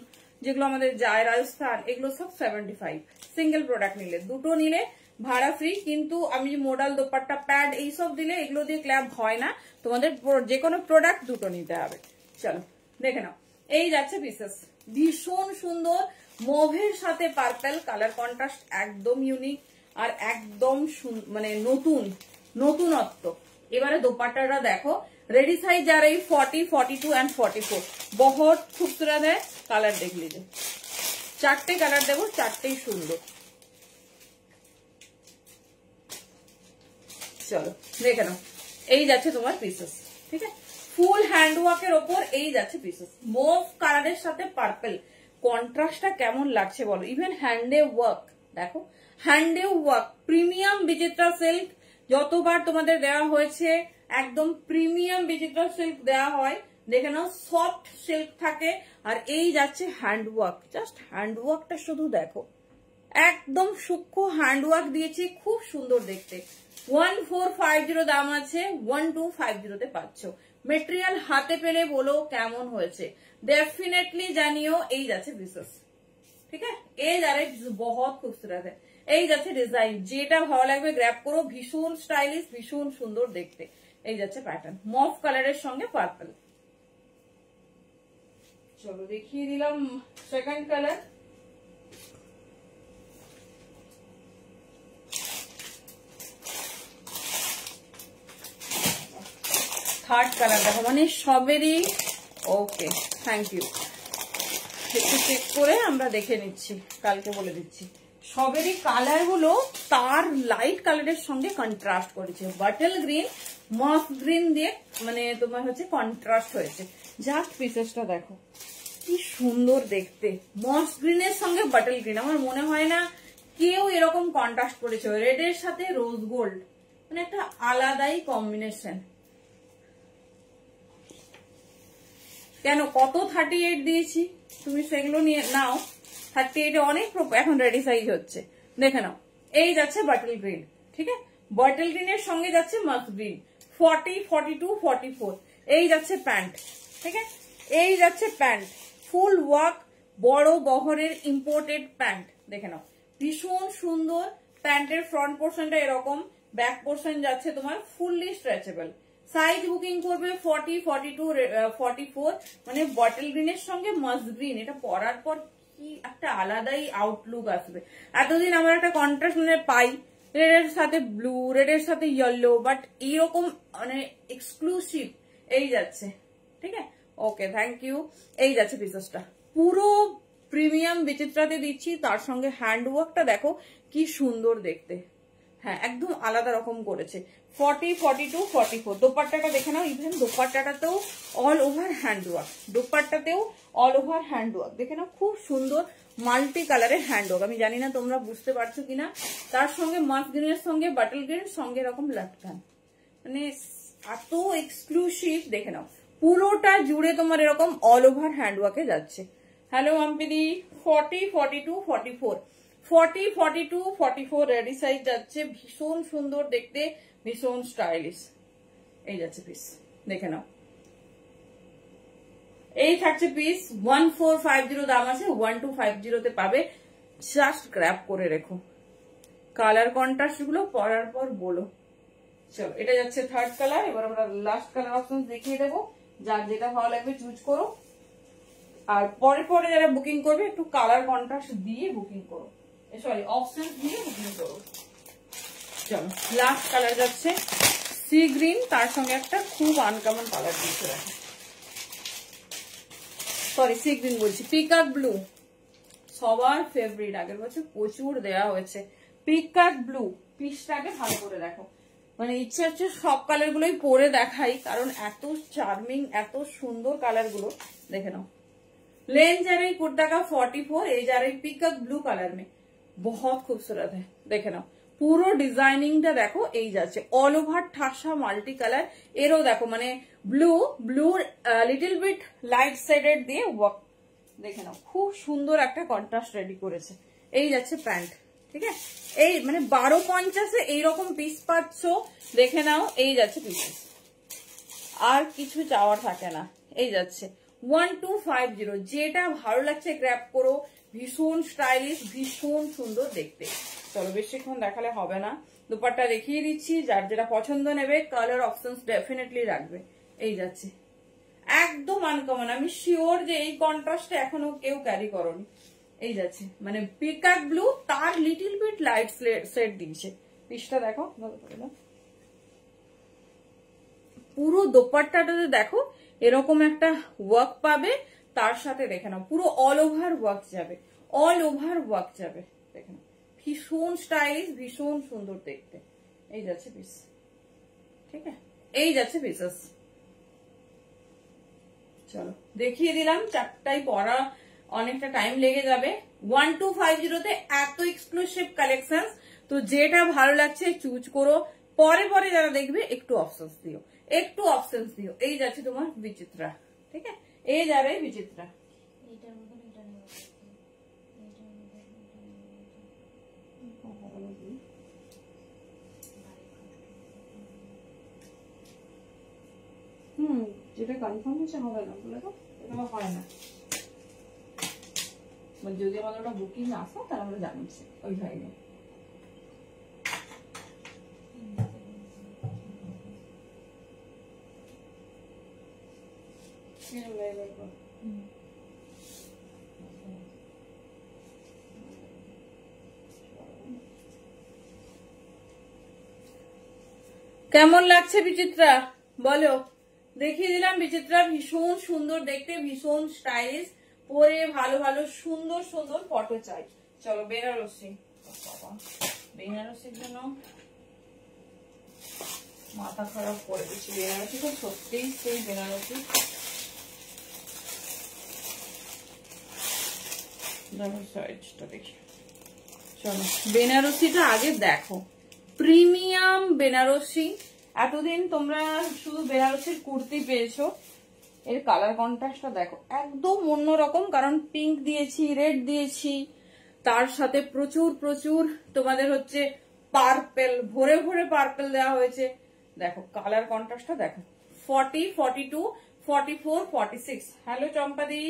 যেগুলো আমাদের যায়, রাজস্থান, এগুলো সব 75। সিঙ্গেল প্রোডাক্ট নিলে, 2টো নিলে ভাড়া ফ্রি। কিন্তু আমি মডাল, দোপাট্টা, প্যাড এইসব দিলে এগুলো দিয়ে ক্ল্যাব হয় না, তোমাদের যে কোনো প্রোডাক্ট 2টো নিতে হবে। চলো দেখে নাও, এই যাচ্ছে পিসেস, ভীষণ সুন্দর। মভের সাথে পার্পেল, কালার কন্ট্রাস্ট একদম ইউনিক আর একদম মানে নতুনত্ব। এবারে দোপাট্টাটা দেখো, रेडी साइज जा रही 40, 42 एंड 44 बहुत खूबसूरत है। कलर देख लीजिए, चारटे कलर देवो, चारटे सुंदर। चलो देखे नाओ, এই যাচ্ছে তোমার পিসেস, ঠিক আছে। ফুল হ্যান্ড ওয়ার্কের উপর এই যাচ্ছে পিসেস, মুভ কালারের সাথে পার্পল, কন্ট্রাস্টটা কেমন লাগছে বলো। ইভেন হ্যান্ডে ওয়ার্ক দেখো, হ্যান্ডে ওয়ার্ক, প্রিমিয়াম বিচিত্রা সিল্ক, যতবার তোমাদের দেওয়া হয়েছে একদম প্রিমিয়াম বিচিত্রা সিল্ক দেওয়া হয়, দেখে নাও সফট সিল্ক থাকে। আর এই যাচ্ছে হ্যান্ড ওয়ার্ক, জাস্ট হ্যান্ড ওয়ার্কটা শুধু দেখো, একদম সূক্ষ্ম হ্যান্ড ওয়ার্ক দিয়েছি, খুব সুন্দর দেখতে। 1450 দাম আছে, 1250 তে পাচ্ছ। মেটেরিয়াল হাতে পেলে বলো কেমন হয়েছে, डेफिनेटली জানিও। এই যাচ্ছে পিসেস, ঠিক আছে, এই যারে বহুত খুবসুরত है। এই যাচ্ছে ডিজাইন, যেটা ভালো লাগবে গ্র্যাব করো, ভীষণ স্টাইলিশ, ভীষণ সুন্দর দেখতে। এই যাচ্ছে প্যাটার্ন, মফ কালারের সঙ্গে পার্পল। চলো দেখিয়ে দিলাম সেকেন্ড কালার। থার্ড কালার দেখো, মানে সবেরই ওকে, থ্যাংক ইউ। একটু চেক করে আমরা দেখে নিচ্ছি, কালকে বলে দিচ্ছি। সবেরই কালার গুলো তার লাইট কালারের সঙ্গে কন্ট্রাস্ট করেছে। বাটল গ্রিন মস গ্রিন দিয়ে মানে তোমার হচ্ছে কন্ট্রাস্ট হয়েছে। জাস্ট পিসেসটা দেখো কি সুন্দর দেখতে, মস গ্রিনের সঙ্গে বাটল গ্রিন। আমার মনে হয় না কেউ এরকম কন্ট্রাস্ট করেছে। রেডের সাথে রোজ গোল্ড, মানে একটা আলাদাই কম্বিনেশন। কেন কত 38 দিয়েছি, তুমি সেগুলো নিয়ে নাও। 38 অনেক এখন রেডি সাইজ হচ্ছে, দেখে নাও। এই যাচ্ছে বাটল গ্রিন, ঠিক আছে, বাটল গ্রিনের সঙ্গে যাচ্ছে মাস্ট গ্রিন। 40, 42, 44 এই যাচ্ছে প্যান্ট, ঠিক আছে, এই যাচ্ছে প্যান্ট। ফুল ওয়ার্ক বড় বহরের ইম্পোর্টেড প্যান্ট, দেখে নাও ভীষণ সুন্দর। প্যান্টের ফ্রন্ট পোর্শনটা এরকম, ব্যাক পোর্শন যাচ্ছে তোমার ফুললি স্ট্রেচেবল। সাইজ বুকিং করবে 40, 42, 44, মানে বটল গ্রিনের সঙ্গে মাস্ট গ্রিন। এটা পরার পর কি একটা আলাদাই আউটলুক আসবে। এতদিন আমরা একটা কন্ট্রাস্ট মানে পাই, রেডের সাথে ব্লু, রেডের সাথে ইয়েলো, বাট এইরকম মানে এক্সক্লুসিভ এই যাচ্ছে, ঠিক আছে। ওকে, থ্যাংক ইউ। এই যাচ্ছে পিসেসটা পুরো প্রিমিয়াম বিচিত্রাতে দিচ্ছি, তার সঙ্গে হ্যান্ড ওয়ার্কটা দেখো কি সুন্দর দেখতে। হ্যাঁ, একদম আলাদা রকম করেছে। 40, 42, 44 দোপাট্টাটা দেখে নাও। ইভেন দোপাট্টাটাতেও অল ওভার হ্যান্ড ওয়ার্ক, দোপাট্টাতেও অল ওভার হ্যান্ড ওয়ার্ক দেখে নাও, খুব সুন্দর মাল্টি কালারের হ্যান্ড ওয়ার্ক। আমি জানি না তোমরা বুঝতে পারছো কিনা। তার সঙ্গে মাস্ট গ্রিনের সঙ্গে বাটল গ্রিন, সঙ্গে এরকম লাটকান, মানে এত এক্সক্লুসিভ। দেখে নাও পুরোটা জুড়ে তোমার এরকম অল ওভার হ্যান্ড ওয়ার্কে যাচ্ছে। হ্যালো আম্পিদি, 40, 42, 44 40, 42, 44 রেডি সাইজ যাচ্ছে, ভীষণ সুন্দর দেখতে, ভীষণ স্টাইলিশ। এই যাচ্ছে পিস, দেখে নাও। এই থাকছে পিস, 1450 দাম আছে, 1250 তে পাবে। জাস্ট গ্র্যাব করে রেখো। কালার কন্ট্রাস্ট গুলো পরার পর বলো। চলো, এটা যাচ্ছে থার্ড কালার। এবার আমরা লাস্ট কালার অপশন দেখিয়ে দেবো, যার যেটা ভালো লাগবে চুজ করো। আর পরে পরে যারা বুকিং করবে একটু কালার কন্ট্রাস্ট দিয়ে বুকিং করো, সরি অপশন দিয়ে বুকিং করো। চলো, লাস্ট কালার যাচ্ছে সি গ্রিন, তার সঙ্গে একটা খুব আনকমন কালার দিয়েছে, সরি সি গ্রিন বলছি, পিকক ব্লু, সবার ফেভারিট। আগের বছর প্রচুর দেওয়া হয়েছে পিকক ব্লু। পিসটাকে ভালো করে দেখো, মানে ইচ্ছা হচ্ছে সব কালার গুলোই পরে দেখাই, কারণ এত চার্মিং, এত সুন্দর কালার গুলো। দেখে নাও, लेन जा रही कुर्ता का 44, ये जा रही पिकअप ब्लू कलर में, बहुत खूबसूरत है। देखे ना পুরো ডিজাইনিংটা দেখো, এই যাচ্ছে অল ওভার ঠাসা মাল্টি কালার। এরও দেখো মানে blue blue little bit light shaded দিয়ে ওয়ার্ক, দেখে নাও খুব সুন্দর একটা কন্ট্রাস্ট রেডি করেছে। এই যাচ্ছে প্যান্ট, ঠিক আছে, এই মানে 1250-এ এইরকম পিস পাচ্ছ, দেখে নাও। এই যাচ্ছে পিসেস, আর কিছু চাওয়ার থাকে না। এই যাচ্ছে 1250, যেটা ভালো লাগছে গ্র্যাব করো, ভীষণ স্টাইলিশ, ভীষণ সুন্দর দেখতে। চলো, বেশিক্ষণ দেখালে হবে না, দুপাট্টা দেখিয়ে দিচ্ছি। যার যেটা পছন্দ নেবে কালার অপশনস ডেফিনেটলি রাখবে। এই যাচ্ছে একদম আনকমন, আমি শিওর যে এই কন্ট্রাস্টে এখনো কেউ ক্যারি করনি। এই যাচ্ছে মানে পিকক ব্লু, তার লিটিল বিট লাইট সেট দিয়েছে। পিসটা দেখো, পুরো দোপাট্টাটাতে দেখো এরকম একটা ওয়ার্ক পাবে, তার সাথে দেখে নাও পুরো অল ওভার ওয়ার্ক যাবে, অল ওভার ওয়ার্ক যাবে। দেখে নাও ভীষণ স্টাইলিশ, ভীষণ সুন্দর দেখতে। এই যাচ্ছে পিস, ঠিক আছে, এই যাচ্ছে পিসেস। চলো দেখিয়ে দিলাম, চারটাই পরা অনেকটা টাইম লেগে যাবে। 1250-তে এত এক্সক্লুসিভ কালেকশন, তো যেটা ভালো লাগছে চুজ করো। পরে পরে যারা দেখবে একটু অপশনস দিও, একটু অপশনস দিও। এই যাচ্ছে তোমার বিচিত্রা, ঠিক আছে, এই যাবে বিচিত্রা। যেটা কনফার্ম হচ্ছে হবে না বলে তো, এটা হয় না, মানে যদি আমাদের ওটা বুকিং আসে তাহলে আমরা জানাচ্ছি ওই ভাইকে। কেমন লাগছে বিচিত্রা বলো? দেখিয়ে দিলাম বিচিত্রা, ভীষণ সুন্দর দেখতে, ভীষণ স্টাইলিশ, পরে ভালো ভালো সুন্দর সুন্দর ফটো চাই। চলো বেনারসি, বেনারসির জন্য মাথা খারাপ করে দিচ্ছি। বেনারসি তো সত্যিই সেই বেনারসি, দেখি। চলো বেনারসিটা আগে দেখো, প্রিমিয়াম বেনারসি। এতদিন তোমরা শুধু বেনারসির কুর্তি পেয়েছো, এর কালার কন্ট্রাস্টটা দেখো একদম অন্যরকম, কারণ পিঙ্ক দিয়েছি, রেড দিয়েছি, তার সাথে প্রচুর প্রচুর তোমাদের হচ্ছে পার্পেল, ভরে ভরে পার্পেল দেওয়া হয়েছে। দেখো কালার কন্ট্রাস্টটা দেখো, 40, 42, 44, 46। হ্যালো চম্পাদি,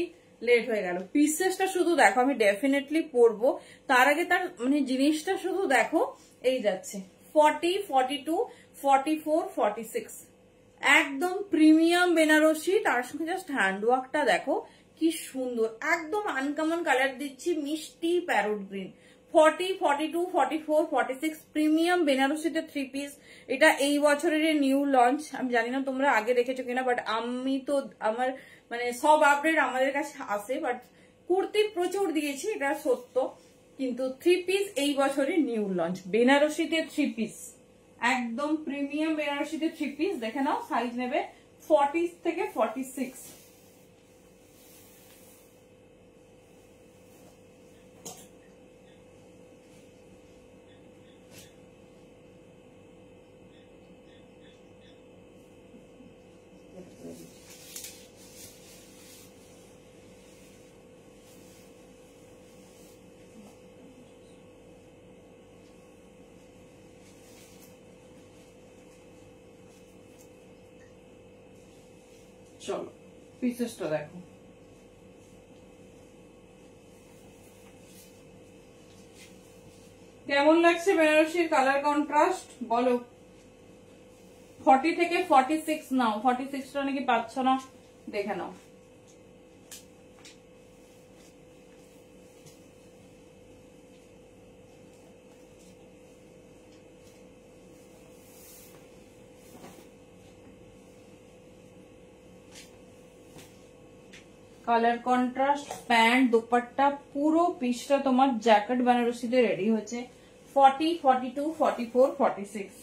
লেট হয়ে গেল। পিসেসটা শুধু দেখো, আমি ডেফিনেটলি পরবো, তার আগে তার মানে জিনিসটা শুধু দেখো। এই যাচ্ছে 40, 42, 44, 46, একদম প্রিমিয়াম বেনারসি। তার সঙ্গে জাস্ট হ্যান্ডওয়ার্কটা দেখো কি সুন্দর, একদম আনকমন কালার দিচ্ছি, মিষ্টি প্যারোট গ্রিন। 40, 42, 44, 46 প্রিমিয়াম বেনারসিতে 3 পিস। এটা এই বছরের নিউ লঞ্চ। আমি জানি না তোমরা আগে দেখেছো কিনা, বাট আমি তো আমার মানে সব আপডেট আমাদের কাছে আসে, বাট কুর্তি প্রচুর দিয়েছি, এটা সত্য, কিন্তু 3 পিস এই বছরের নিউ লঞ্চ বেনারসিতে 3 পিস, একদম প্রিমিয়াম বেনারসিতে 3 পিস। দেখে নাও, সাইজ নেবে 40 থেকে 46। চলো পিসেসটা দেখো, কেমন লাগছে বেনারসির কালার কন্ট্রাস্ট বলো? 40 থেকে 46 নাও, 46টা নাকি পাচ্ছ না, দেখে নাও। কালার কন্ট্রাস্ট, প্যান্ট, দুপাট্টা, পুরো পিসটা তোমার জ্যাকেট বেনারসিতে রেডি হচ্ছে। 40, 42, 44, 46।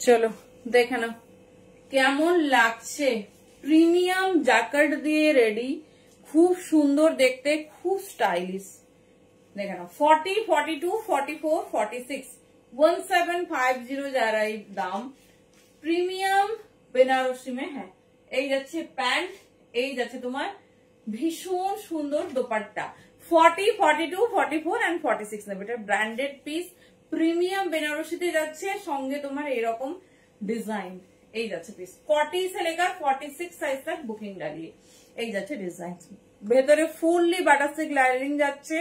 চলো দেখে নাও কেমন লাগছে, প্রিমিয়াম জ্যাকেট দিয়ে রেডি, খুব সুন্দর দেখতে, খুব স্টাইলিশ। দেখে নাও 40, 42, 44, 46, 1750 যারা এই দাম। প্রিমিয়াম বেনারসি মে হ্যাঁ। এই যাচ্ছে প্যান্ট, এই যাচ্ছে তোমার ভীষণ সুন্দর দোপাট্টা। 40, 42, 44 and 46 নেবে, এটা ব্র্যান্ডেড পিস, প্রিমিয়াম বেনারসিতে যাচ্ছে, সঙ্গে তোমার এরকম ডিজাইন। এই যাচ্ছে পিস, 40 से लेकर 46 সাইজ तक বুকিং ডালিয়ে এই যাচ্ছে ডিজাইন। ভেতরে ফুললি বাটারসিল্ক লাইনিং যাচ্ছে,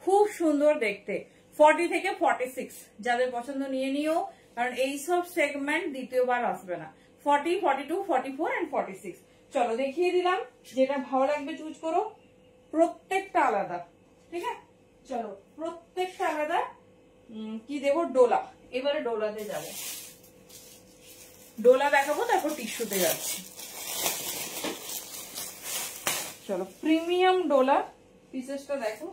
খুব সুন্দর দেখতে। 40 থেকে 46 যাদের পছন্দ নিয়ে নিও, কারণ এইসব সেগমেন্ট দ্বিতীয়বার আসবে না। 40, 42, 44 and 46। চলো দেখিয়ে দিলাম, যেটা ভালো লাগবে চুজ করো, প্রত্যেকটা আলাদা, ঠিক আছে? চলো প্রত্যেকটা আলাদা। কি দেবো? ডোলা। এবারে ডোলাতে যাব, ডোলা দেখাবো, তারপর টিস্যুতে যাচ্ছি। চলো প্রিমিয়াম ডোলা পিসেসটা দেখো,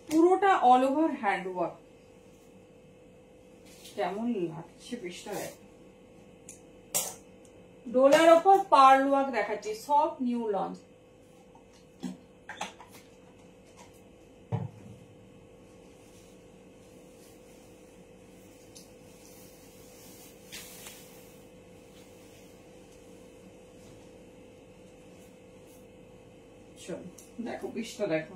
পুরোটা অল ওভার হ্যান্ডওয়ার্ক, কেমন লাগছে পিসটা দেখো। ডোলার ওপর পার্ল ওয়ার্ক দেখাচ্ছি, সব নিউ লঞ্চ। দেখো পিসটা দেখো,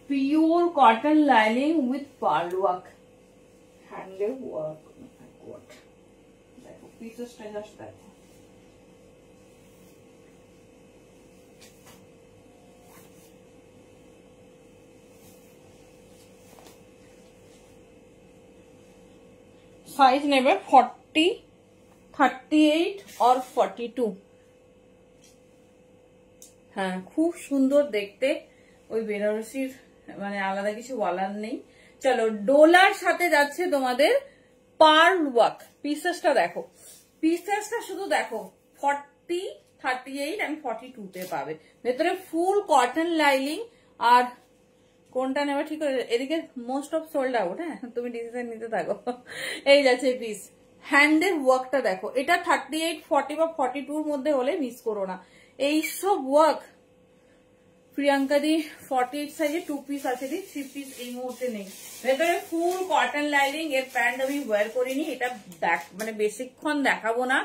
pure cotton lining with pearl work, handle work. দেখো পিসেসটা জাস্ট দেখো, সাইজ নেবে 40, 38 और 42। হ্যাঁ খুব সুন্দর দেখতে, ওই বেনারসির মানে আলাদা কিছু বলার নেই। চলো ডোলার সাথে যাচ্ছে তোমাদের পার্ল ওয়ার্ক। পিসেসটা দেখো, পিসেসটা শুধু দেখো 40, 38 and 42 তে পাবে। ভেতরে ফুল কটন লাইনিং। আর কোনটা নেবে ঠিক করে, এদিকে মোস্ট অফ সোল্ড আউট। হ্যাঁ তুমি ডিসিশন নিতে থাকো। এই যাচ্ছে পিস, হ্যান্ডের ওয়ার্কটা দেখো। এটা 38, 40 বা 42 মধ্যে হলে মিস করো না। এইসব ওয়ার্ক প্রিয়াঙ্কা দি 48 সাইজে 2 পিস আছে, দি 3 পিস এই মুহূর্তে নেই। ভেতরে ফুল কটন লাইনিং। এর প্যান্ট আমি ওয়্যার করিনি, এটা মানে বেশিক্ষণ দেখাবো না।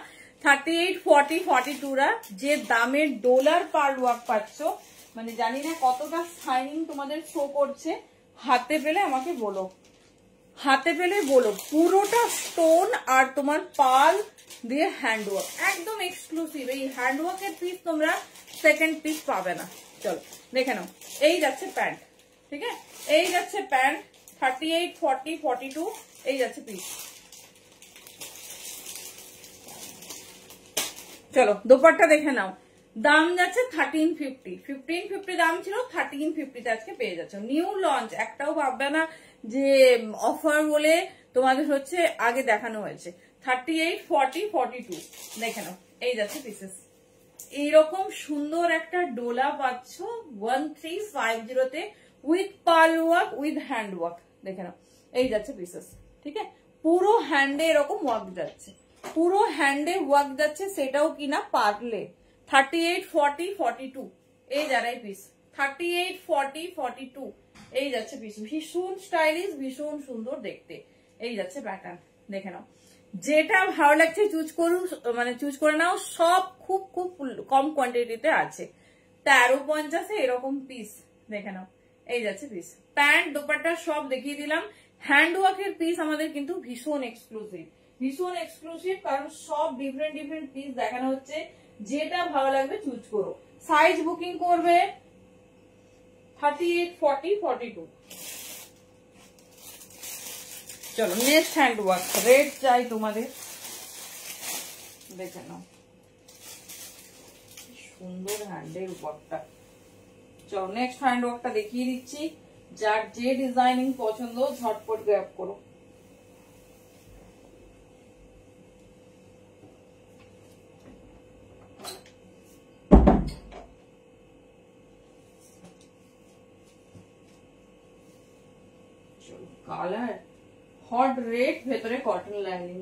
38, 40, 42 রা যে দামের ডলার পার ওয়ার্ক পাচ্ছ, মানে জানি না কতটা শাইনিং তোমাদের শো করছে। হাতে পেলে আমাকে বলো, হাতে পেলে বলো। পুরোটা স্টোন আর তোমার পাল দিয়ে হ্যান্ডওয়ার্ক, একদম এক্সক্লুসিভ। এই হ্যান্ডওয়ার্কের পিস তোমরা সেকেন্ড পিস পাবে না। চলো দেখে নাও। এই যাচ্ছে প্যান্ট, ঠিক আছে, এই যাচ্ছে প্যান্ট 38, 40, 42, এই যাচ্ছে পিস। চলো দোপাট্টা দেখে নাও। দাম যাচ্ছে 1350, 1550 দাম ছিল, 1350 আজকে পেয়ে যাচ্ছে। নিউ লঞ্চ, একটাও ভাববে না যে অফার বলে তোমাদের হচ্ছে আগে দেখানো হয়েছে। 38, 40, 42 দেখে নাও। এই যাচ্ছে পিসেস। এইরকম সুন্দর একটা ডোলা পাচ্ছ 1350 তে, with pearl work, with hand work. দেখে নাও, এই যাচ্ছে পিসেস। ঠিক আছে, পুরো হ্যান্ডে এরকম ওয়ার্ক যাচ্ছে, পুরো হ্যান্ডে ওয়ার্ক যাচ্ছে, সেটাও কিনা পার্লে। 38, 40, 42 এই যারাই পিস। 38, 40, 42 এই যাচ্ছে পিস। ভীষণ স্টাইলিশ, ভীষণ সুন্দর দেখতে। এই যাচ্ছে প্যাটার্ন, দেখে নাও। যেটা ভালো লাগছে চুজ করু, মানে চুজ করে নাও। সব খুব খুব কম কোয়ান্টিটিতে আছে। 1350 এরকম পিস, দেখে নাও। এই যাচ্ছে পিস। প্যান্ট দোপাট্টা সব দেখিয়ে দিলাম। হ্যান্ড ওয়ার্কের পিস আমাদের কিন্তু ভীষণ এক্সক্লুসিভ, ভীষণ এক্সক্লুসিভ, কারণ সব ডিফারেন্ট ডিফারেন্ট পিস দেখানো হচ্ছে। যেটা ভালো লাগবে চুজ করো। সাইজ বুকিং করবে 38, 40, 42। চলো নেক্সট হ্যান্ড ওয়ার্ক, রেড চাই তোমাদের, দেখে নাও। সুন্দর হ্যান্ডের ওয়ার্কটা। চলো নেক্সট হ্যান্ড ওয়ার্কটা দেখিয়ে দিচ্ছি। যার যে ডিজাইনিং পছন্দ ঝটপট গ্র্যাব করো। কালার হট রেড, ভেতরে কটন লাইনিং।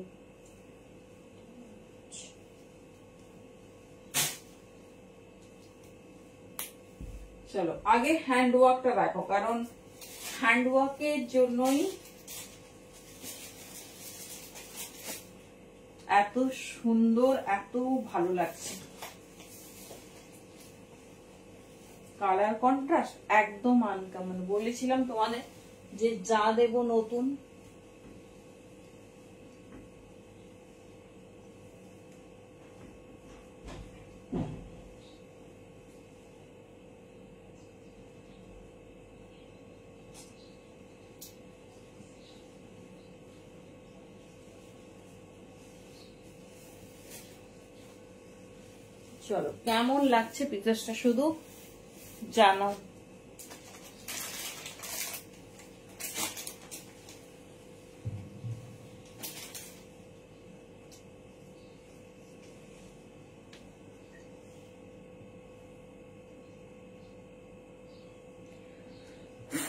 চলো আগে হ্যান্ড ওয়ার্কটা দেখো, কারণ হ্যান্ড ওয়ার্কের জন্যই এত সুন্দর, এত ভালো লাগছে। কালার কন্ট্রাস্ট একদম আনকমন। বলেছিলাম তোমাদের যে যা দেব নতুন। চলো কেমন লাগছে পিকচারটা শুধু জানো।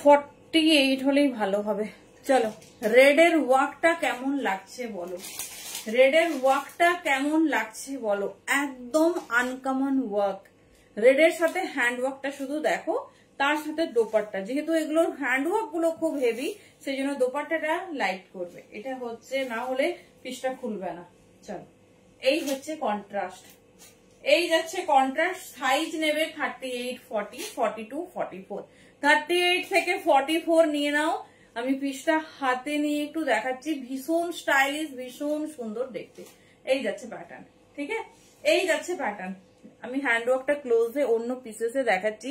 $48 হলেই ভালো হবে। চলো রেডের ওয়ার্কটা কেমন লাগছে বলো, রেডের ওয়ার্কটা কেমন লাগছে বলো, একদম আনকমন ওয়ার্ক। রেডের সাথে হ্যান্ড ওয়ার্কটা শুধু দেখো, তার সাথে দোপাট্টা, যেহেতু এগুলোর হ্যান্ড ওয়ার্ক গুলো খুব হেভি সেই জন্য দোপাট্টাটা লাইট করবে। এটা হচ্ছে না হলে পিসটা খুলবে না। চলো এই হচ্ছে কন্ট্রাস্ট, এই যাচ্ছে কন্ট্রাস্ট। সাইজ নেবে 38, 40, 42, 44। 38 থেকে 44 নিয়ে নাও। আমি পিসটা হাতে নিয়ে একটু দেখাচ্ছি, ভীষণ স্টাইলিশ, ভীষণ সুন্দর দেখতে। এই যাচ্ছে প্যাটার্ন, ঠিক আছে, এই যাচ্ছে প্যাটার্ন। আমি হ্যান্ডওয়ার্কটা ক্লোজে অন্য পিসেসে দেখাচ্ছি,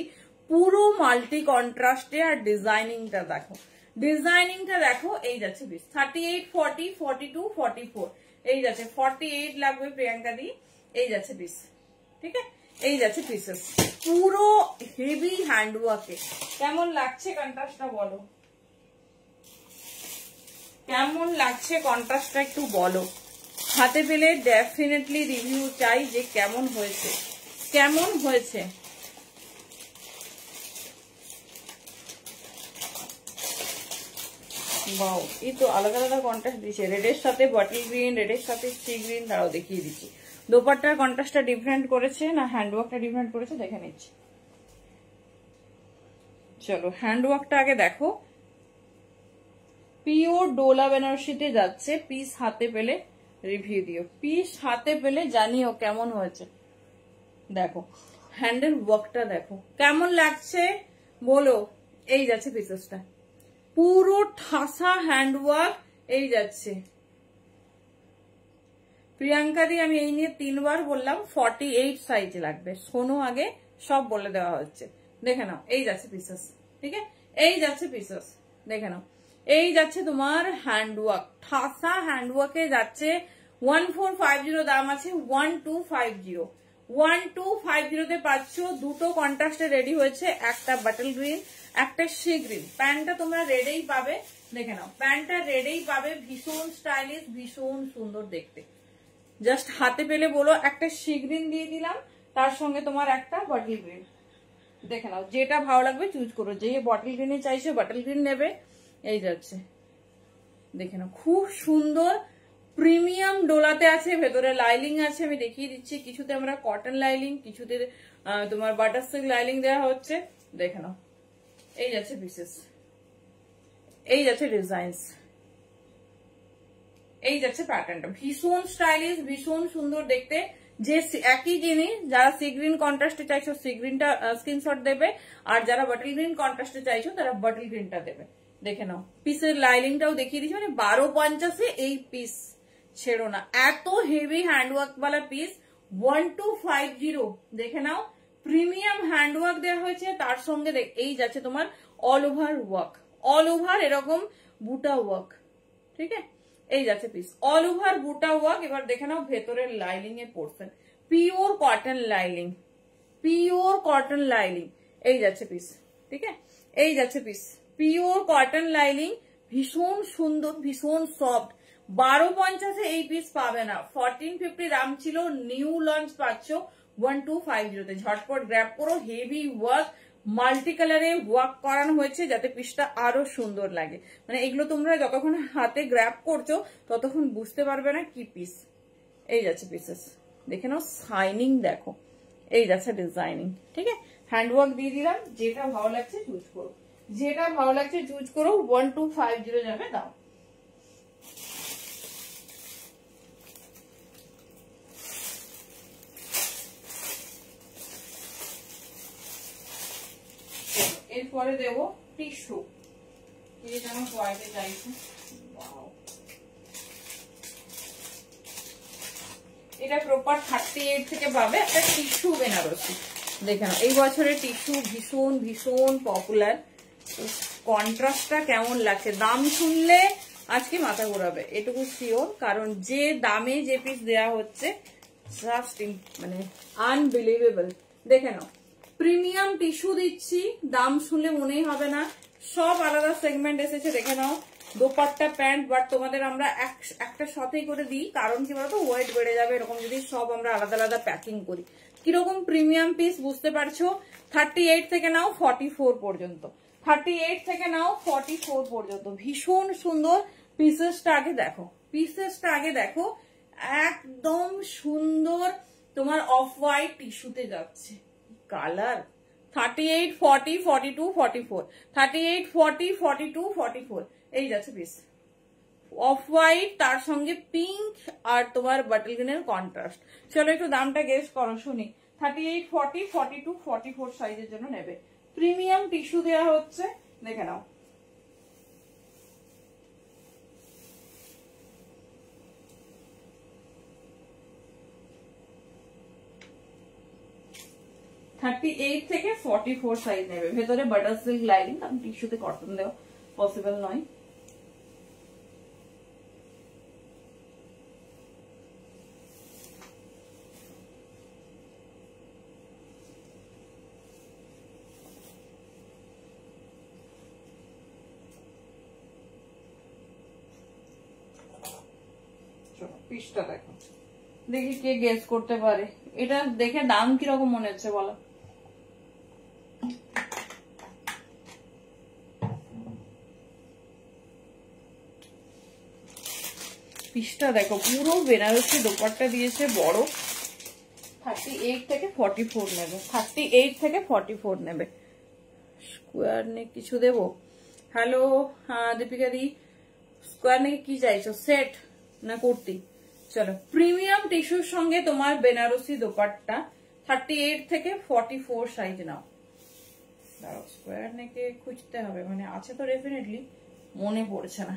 পুরো মাল্টি কন্ট্রাস্টে। আর ডিজাইনিংটা দেখো, ডিজাইনিংটা দেখো। এই যাচ্ছে পিস 38, 40, 42, 44। এই যাচ্ছে 48 লাগবে প্রিয়াঙ্কা দি। এই যাচ্ছে পিস, ঠিক আছে, এই যাচ্ছে পিসেস, পুরো হেভি হ্যান্ডওয়ার্কে। কেমন লাগছে কন্ট্রাস্টটা বলো, কেমন লাগছে কন্ট্রাস্টটা একটু বলো। হাতে পেলে ডেফিনেটলি রিভিউ চাই যে কেমন হয়েছে, কেমন হয়েছে। বাও, এই তো আলাদা আলাদা কন্ট্রাস্ট দিচ্ছে, রেডের সাথে বটল গ্রিন, রেডের সাথে সি গ্রিন। তারাও দেখিয়ে দিচ্ছি দোপাট্টার কন্ট্রাস্টটা ডিফারেন্ট করেছে না হ্যান্ডওয়ার্কটা ডিফারেন্ট করেছে, দেখে নিচ্ছি। চলো হ্যান্ডওয়ার্কটা আগে দেখো। পিওর ডোলা বেনারসিতে যাচ্ছে, পিস হাতে পেলে রিভিউ দিও, পিস হাতে পেলে জানিও কেমন হয়েছে। দেখো হ্যান্ডেল ওয়ার্কটা দেখো কেমন লাগছে বলো। এই যাচ্ছে পিসেসটা, পুরো ঠাসা হ্যান্ডওয়ার্ক। এই যাচ্ছে প্রিয়াঙ্কা দি, আমি এই নিয়ে 3 বার বললাম 48 সাইজ লাগবে, শোনো আগে, সব বলে দেওয়া হচ্ছে। দেখে নাও এই যাচ্ছে পিসেস, ঠিক আছে, এই যাচ্ছে পিসেস, দেখে নাও। এই যাচ্ছে তোমার হ্যান্ডওয়ার্ক, ঠাসা হ্যান্ডওয়ার্কে যাচ্ছে। 1450 দাম আছে, 1250। 1250 তে পাচ্ছ। দুটো কন্ট্রাস্টে রেডি হয়েছে, একটা বাটল গ্রিন, একটা সি গ্রিন। প্যান্টটা তোমরা রেডেই পাবে, দেখে নাও প্যান্টটা রেডেই পাবে, ভীষণ স্টাইলিশ, ভীষণ সুন্দর দেখতে। জাস্ট হাতে পেলে বলো, একটা সি গ্রিন দিয়ে দিলাম, তার সঙ্গে তোমার একটা বটল গ্রিন। দেখে নাও যেটা ভালো লাগবে চুজ করো, যে বটল গ্রিনে চাইছো বটল গ্রিন নেবে। এই যাচ্ছে, দেখে নাও খুব সুন্দর প্রিমিয়াম ডোলাতে আছে, ভেতরে লাইলিং আছে, আমি দেখিয়ে দিচ্ছি। কিছুতে আমরা কটন লাইলিং, কিছুতে তোমার বাটার সিল্ক লাইলিং দেওয়া হচ্ছে, দেখে নাও। এই যাচ্ছে পিসেস, এই যাচ্ছে ডিজাইনস, এই যাচ্ছে প্যাটার্নটা, ভীষণ স্টাইলিশ, ভীষণ সুন্দর দেখতে। যে একই জিনিস, যারা সি গ্রিন কন্ট্রাস্টে চাইছো সি গ্রিনটা স্ক্রিনশট দেবে, আর যারা বটল গ্রিন কন্ট্রাস্টে চাইছো তারা বটল গ্রিনটা দেবে। দেখে নাও পিসের লাইনিংটাও দেখিয়ে দিচ্ছি, মানে 1250 এই পিস ছেড়ো না, এত হেভি হ্যান্ডওয়ার্ক वाला পিস। 1250 দেখে নাও, প্রিমিয়াম হ্যান্ডওয়ার্ক দেওয়া হয়েছে, তার সঙ্গে এই যাচ্ছে তোমার all over work, all over এরকম বুটা ওয়ার্ক, ঠিক আছে, এই যাচ্ছে পিস অল ওভার বুটা ওয়ার্ক। এবার দেখে নাও ভেতরের লাইনিং এর portion, pure cotton lining, pure cotton lining. এই যাচ্ছে পিস, ঠিক আছে, এই যাচ্ছে পিস, পিওর কটন লাইনিং, ভীষণ সুন্দর, ভীষণ সফট। 1250 এই পিস পাবে না, 1450 দাম ছিল, নিউ লঞ্চ পাচ্ছ 1250 তে। ঝটপট গ্র্যাব করো, হেভি ওয়ার্ক, মাল্টি কালারে ওয়ার্ক করানো হয়েছে যাতে পিসটা আরো সুন্দর লাগে। মানে এগুলো তোমরা যতক্ষণ হাতে গ্র্যাব করছো ততক্ষণ বুঝতে পারবে না কি পিস। এই যাচ্ছে পিসেস, দেখে নাও শাইনিং দেখো, এই যাচ্ছে ডিজাইনিং, ঠিক আছে। হ্যান্ডওয়ার্ক দিয়ে দিলাম, যেটা ভালো লাগছে চুজ করো, যেটা ভালো লাগছে চুজ করো। 1250 যাবে, দাও। এরপরে দেবো টিস্যু, এই যেমন হোয়াইটে চাইছে। এটা প্রপার 38 থেকে পাবে, একটা টিস্যু বেনারসি। দেখে নাও এই বছরের টিস্যু ভীষণ ভীষণ পপুলার। কন্ট্রাস্টটা কেমন লাগছে, দাম শুনলে আজকে মাথা ঘোরাবে, এটুকু শিওর। কারণ যে দামে যে পিস দেওয়া হচ্ছে জাস্ট মানে আনবিলিভেবল। দেখে নাও প্রিমিয়াম টিস্যু দিচ্ছি, দাম শুনলে মনেই হবে না। সব আলাদা সেগমেন্ট এসেছে, দেখে নাও দোপাট্টা প্যান্ট। বাট তোমাদের আমরা একটা সাথেই করে দিই, কারণ কি বলতো ওয়েট বেড়ে যাবে এরকম যদি সব আমরা আলাদা আলাদা প্যাকিং করি। কিরকম প্রিমিয়াম পিস বুঝতে পারছো। 38 থেকে নাও 44 পর্যন্ত, 38 থেকে নাও 44 পর্যন্ত। ভীষণ সুন্দর। পিসেসটা আগে দেখো, পিসেসটা আগে দেখো, একদম সুন্দর তোমার অফ হোয়াইট টিস্যুতে যাচ্ছে কালার। 38, 40, 42, 44, 38, 40, 42, 44 এই যাচ্ছে পিস। অফ হোয়াইট তার সঙ্গে পিঙ্ক আর তোমার বাটল গ্রিনের কন্ট্রাস্ট। চলো একটু দামটা গেস করো শুনি। 38, 40, 42, 44 সাইজের জন্য নেবে। প্রিমিয়াম টিস্যু দেওয়া হচ্ছে, দেখে নাও। $38 থেকে 44 সাইজ নেবে। ভেতরে বাটার সিল্ক লাইনিং, কারণ টিস্যুতে কটন দেওয়া পসিবল নয়। পিসটা দেখো, দেখি কে গেস করতে পারে। এটা দেখে দাম কিরকম মনে হচ্ছে বলো? পিসটা দেখো, পুরো বেনারসি দোপাট্টা দিয়েছে বড়। 38 থেকে 44 নেবে, 38 থেকে 44 নেবে। স্কোয়ার নেক কিছু দেবো? হ্যালো দীপিকা দি, স্কোয়ার নেক কি চাইছো, সেট না কুর্তি? চলো, প্রিমিয়াম টিস্যুর সঙ্গে তোমার বেনারসি দোপাট্টা 38 থেকে 44 সাইজ নাও। দাঁড়াও, স্কোয়ার নেকে খুঁজতে হবে, মানে আছে তো ডেফিনেটলি, মনে পড়ছে না।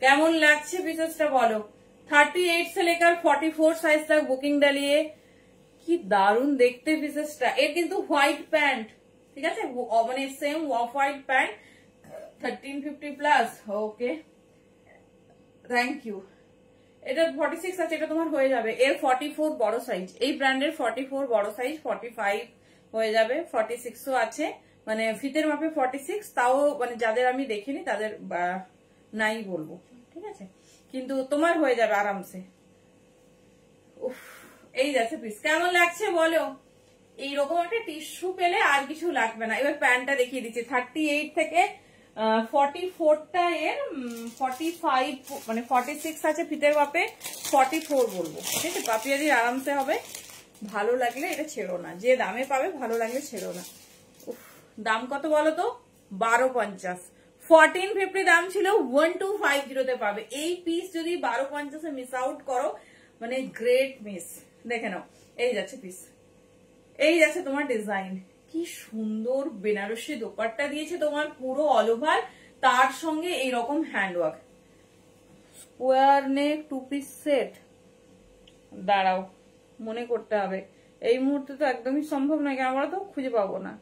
কেমন লাগছে পিসেসটা বলো? 38 से लेकर 44 साइज तक बुकिंग डालिए। কি দারুণ দেখতে পিসেসটা। এর কিন্তু হোয়াইট প্যান্ট, ঠিক আছে, মানে same off white pant, 1350 plus. Okay, thank you. এটা 46 আছে, এটা তোমার হয়ে যাবে। এর 44 বড় সাইজ, এই ব্র্যান্ডের 44 বড় সাইজ, 45 হয়ে যাবে। 46ও আছে, মানে ফিতের মাপে 46, তাও মানে যাদের আমি দেখিনি তাদের নাই বলবো, ঠিক আছে, কিন্তু তোমার হয়ে যাবে আরামসে। উফ, এই যাচ্ছে পিস। কেমন লাগছে বলো? এইরকম একটা টিস্যু পেলে আর কিছু লাগবে না। এবার প্যান্টটা দেখিয়ে দিচ্ছি। 38 থেকে 44টা এর 45 মানে 46 আছে ফিতের মাপে, 44 বলবো, ঠিক আছে। পাপিয়াদি আরামসে হবে। ভালো লাগলে এটা ছেড়ো না, যে দামে পাবে ভালো লাগলে ছেড়ো না। উফ, দাম কত বলো তো? 1250। 1450 দাম ছিল, 1250 পাবে। এই পিস যদি 1250 মিস আউট করো, মানে গ্রেট মিস। দেখে নাও, এই যাচ্ছে পিস, এই যাচ্ছে তোমার ডিজাইন। কি সুন্দর বেনারসি দোপাট্টা দিয়েছে তোমার, পুরো অল ওভার, তার সঙ্গে এইরকম হ্যান্ডওয়ার্ক। স্কোয়ার নেক 2 পিস সেট। দাঁড়াও, মনে করতে হবে। এই মুহূর্তে তো একদমই সম্ভব নয়, কেন বলো তো, খুঁজে পাবো না।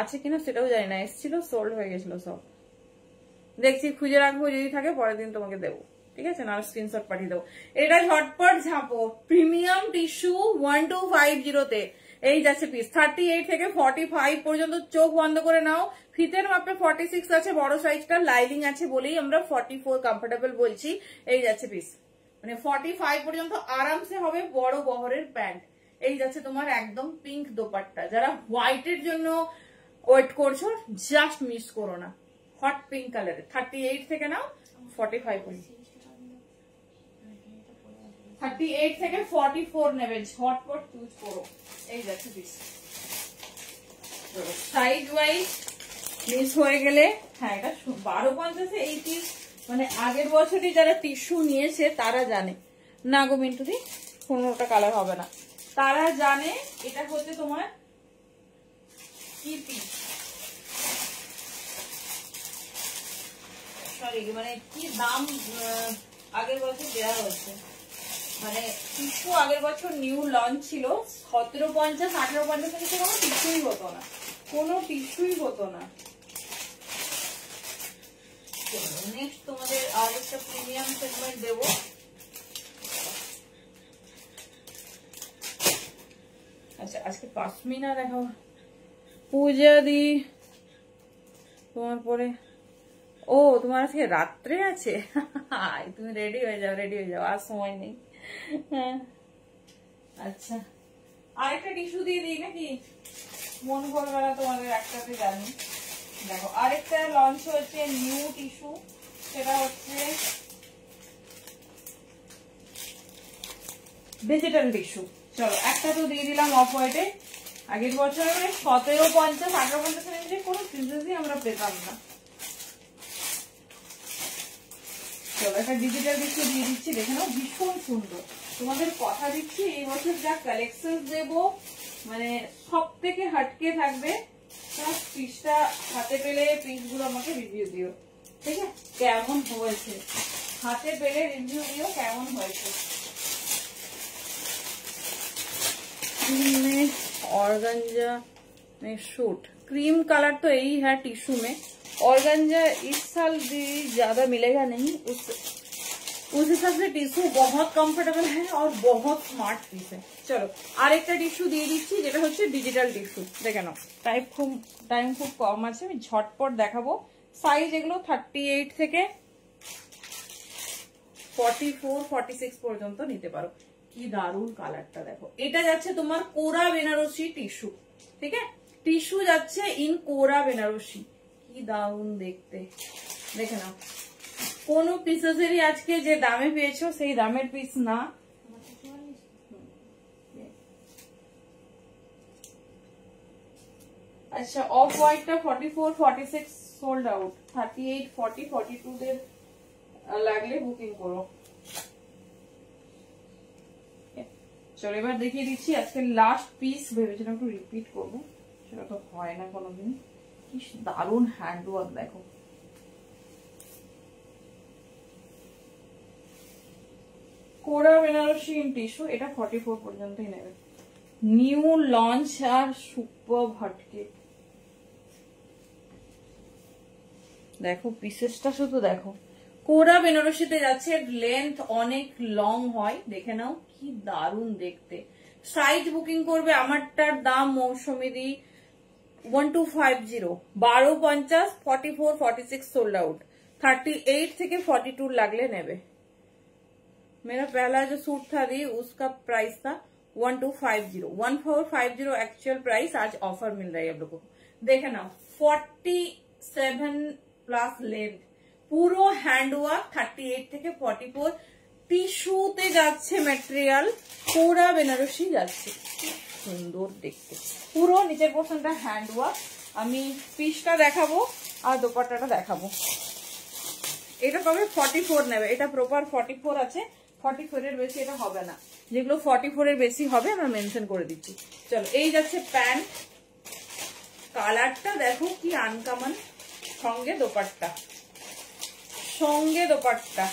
আছে কিনা সেটাও জানি না, এসেছিল সোল্ড হয়ে গেছিল সব। দেখছি, খুঁজে রাখবো, যদি থাকে পরের দিন তোমাকে দেবো, ঠিক আছে, না স্ক্রিনশট পাঠিয়ে দেবো। এটা ঝটপট ঝাঁপো, প্রিমিয়াম টিস্যু 1250-তে এই যাচ্ছে পিস। 38 থেকে 45 পর্যন্ত চোখ বন্ধ করে নাও। ফিতের মাপে 46 আছে বড় সাইজটা, লাইনিং আছে বলেই আমরা 44 কমফোর্টেবল বলছি। এই যাচ্ছে পিস, মানে 45 পর্যন্ত আরামসে হবে বড় বহরের প্যান্ট। এই যাচ্ছে তোমার একদম পিঙ্ক দোপাট্টা। যারা হোয়াইটের জন্য ওয়েট করছো, জাস্ট মিস করো না। হট পিঙ্ক কালারের 38 থেকে নাও 45 পর্যন্ত। 38 থেকে 44 নেবে, ঝটপট চুজ করো। এই যাচ্ছে পিস। সাইজ ওয়াইজ মিস হয়ে গেলে, হ্যাঁ এটা 1250 এই পিস, মানে আগের বছরই যারা টিস্যু নিয়েছে তারা জানে না গো মিন্টুদি, 15টা কালার হবে না, তারা জানে এটা হচ্ছে তোমার কি পিস, সরি মানে কি দাম আগের বছর দেওয়া হচ্ছে। মানে টিস্যু আগের বছর নিউ লঞ্চ ছিল, 1750 1850 থেকে কোনো টিস্যুই হতো না, কোনো টিস্যুই হতো না। নেক্সট তোমাদের আর একটা প্রিমিয়াম সেগমেন্ট দেবো। আচ্ছা, আজকে পাশমিনা দেখো, পূজা দি তোমার পরে, ও তোমার আজকে রাত্রে আছে, তুমি রেডি হয়ে যাও, রেডি হয়ে যাও, আর সময় নেই। হ্যাঁ আচ্ছা, আরেকটা টিস্যু দিয়ে দিই নাকি? মন করবে না তোমাদের একটাতে জানি। দেখো আরেকটা লঞ্চ হচ্ছে নিউ টিস্যু, সেটা হচ্ছে ডিজিটাল টিস্যু। চলো একটা তো দিয়ে দিলাম অফ হোয়াইটে। আগের বছর 1750 1850 কোনো প্রিন্সেসই আমরা পেতাম না। চলো একটা ডিজিটাল টিস্যু দিয়ে দিচ্ছি, দেখে নাও ভীষণ সুন্দর। তোমাদের কথা দিচ্ছি এই বছর যা কালেকশন দেবো মানে সব থেকে হাটকে থাকবে। পিসটা হাতে পেলে পিসগুলো আমাকে রিভিউ দিও, ঠিক আছে? কেমন হয়েছে হাতে পেলে রিভিউ দিও কেমন হয়েছে। ऑर्गेन्जा में सूट क्रीम कलर तो यही है टिश्यू में। ऑर्गेन्जा इस साल भी ज्यादा मिलेगा नहीं, उस हिसाब से टिश्यू बहुत कंफर्टेबल है और बहुत स्मार्ट पीस है। चलो আরেকটা টিস্যু দিয়ে দিচ্ছি যেটা হচ্ছে ডিজিটাল টিস্যু। দেখে নাও টাইম খুব কম আছে, আমি ঝটপট দেখাবো। সাইজ এগুলো 38 থেকে 44 46 পর্যন্ত নিতে পারো। কি দারুন কালারটা দেখো। এটা যাচ্ছে তোমার কোরা বেনারসি টিস্যু, ঠিক আছে? টিস্যু যাচ্ছে ইন কোরা বেনারসি, কি দারুন দেখতে। দেখে নাও কোন পিসেসেরই আজকে যে দামে পেয়েছো সেই দামের পিস না। আচ্ছা অফ হোয়াইটটা 44 46 সোল্ড আউট। 38 40 42 দের লাগলে বুকিং করো। চলো এবার দেখিয়ে দিচ্ছি আজকে লাস্ট পিস। ভেবেছিলাম একটু রিপিট করবো, সেটা তো হয় না কোনোদিন। কি দারুন হ্যান্ডওয়ার্ক দেখো। কোরা বেনারসি ইন টিস্যু, এটা 44 পর্যন্তই নেবে। নিউ লঞ্চ আর সুপার হটকে। দেখো পিসেসটা শুধু দেখো। কোরা বেনারসিতে যাচ্ছে, লেন্থ অনেক লং হয়, দেখে নাও কি দারুন দেখতে। সাইজ বুকিং করবে, আমারটার দাম মৌসুমীদি 1250 1250 44 46 सोल्ड आउट। 38 থেকে 42 লাগলে নেবে। मेरा पहला जो सूट था दी उसका प्राइस था 1250 1450 एक्चुअल प्राइस। आज ऑफर मिल रहा है आप लोगों को। देखे ना 47 प्लस लेंथ, পুরো হ্যান্ডওয়ার্ক। 38 থেকে 44 টিস্যুতে যাচ্ছে ম্যাটেরিয়াল, কোরা বেনারসি যাচ্ছে, সুন্দর দেখতে। পুরো নিচের পোর্শনটা হ্যান্ডওয়ার্ক। আমি পিসটা দেখাবো আর দোপাট্টাটা দেখাবো। এটা পাবে 44 নেবে, এটা প্রপার 44 আছে। 44 এর বেশি এটা হবে না, যেগুলো 44 এর বেশি হবে আমরা মেনশন করে দিচ্ছি। চলো এই যাচ্ছে প্যান্ট, কালারটা দেখো কি আনকমন। সঙ্গে দোপাট্টা, সঙ্গে দোপাট্টা।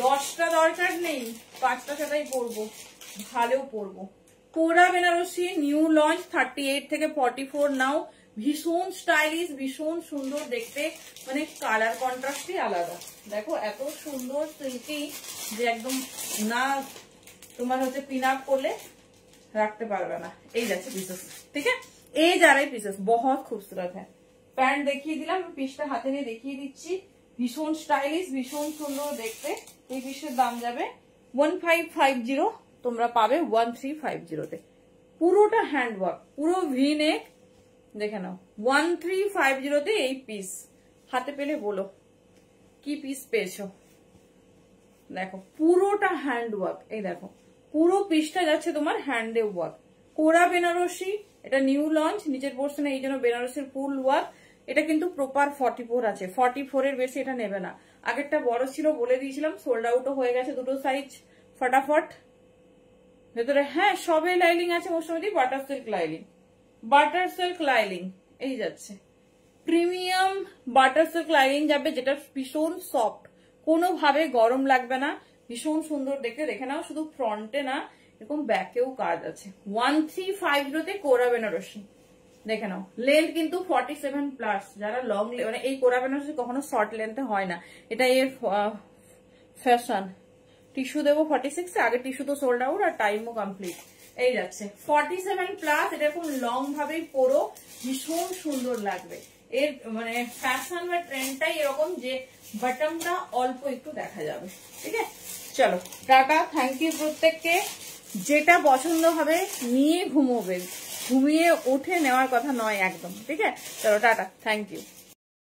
10টা দরকার নেই, 5টা সাদাই পরবো, ভালো পরবো। কোরা বেনারসি নিউ লঞ্চ 38 থেকে 44 নাও। ভীষণ স্টাইলিশ, ভীষণ সুন্দর দেখতে, মানে কালার কন্ট্রাস্টই আলাদা। দেখো এত সুন্দর সিল্কি যে একদম না তোমার হচ্ছে পিন আপ করলে রাখতে পারবে না। এই যাচ্ছে পিসেস, ঠিক আছে? এই যারাই পিসেস বহুত খুবসুরত হ্যাঁ। প্যান্ট দেখিয়ে দিলাম, পিসটা হাতে নিয়ে দেখিয়ে দিচ্ছি। ভীষণ স্টাইলিশ, ভীষণ সুন্দর দেখতে। এই পিসের দাম যাবে 1550, তোমরা পাবে 1350 তে। পুরোটা হ্যান্ডওয়ার্ক, পুরো ভি নেক। দেখে নাও 1350 তে এই পিস। হাতে পেলে বলো কি পিস পেয়েছো। দেখো পুরোটা হ্যান্ডওয়ার্ক। এই দেখো পুরো পিসটা যাচ্ছে তোমার হ্যান্ডে ওয়ার্ক। কোরা বেনারসি, এটা নিউ লঞ্চ। নিচের পোর্শনে এই জন্য বেনারসির ফুল ওয়ার্ক। এটা কিন্তু প্রপার 44 আছে, 44 এর বেশি এটা নেবে না। আগেরটা বড় ছিল বলে দিয়েছিলাম, সোল্ড আউটও হয়ে গেছে দুটো সাইজ ফটাফট। ভেতরে হ্যাঁ সবে লাইলিং আছে মৌসুমী, বাটার সিল্ক লাইলিং, বাটার সিল্ক লাইলিং। এই যাচ্ছে প্রিমিয়াম বাটার সিল্ক লাইলিং যাবে, যেটা ভীষণ সফট, কোনোভাবে গরম লাগবে না, ভীষণ সুন্দর দেখতে। দেখে নাও শুধু ফ্রন্টে না এরকম ব্যাকেও কাজ আছে। 1350 তে কোরা বেনারসি। দেখে নাও লেন্থ কিন্তু 47 প্লাস। যারা লং মানে এই কোরা বেনারসি কখনো শর্ট লেন্থে হয় না, এটা এর ফ্যাশন। টিস্যু দেবো 46 এ, আগে টিস্যু তো সোল্ড আউট আর টাইমও কমপ্লিট। এই যাচ্ছে 47 প্লাস। এটা এরকম লং ভাবেই পরো, ভীষণ সুন্দর লাগবে। এর মানে ফ্যাশন বা ট্রেন্ডটাই এরকম যে বটমটা অল্প একটু দেখা যাবে, ঠিক আছে? চলো টাটা, থ্যাংক ইউ প্রত্যেককে। যেটা পছন্দ হবে নিয়ে ঘুমোবে, ঘুমিয়ে উঠে নেওয়ার কথা নয় একদম। ঠিক আছে, চলো টাটা, থ্যাংক ইউ।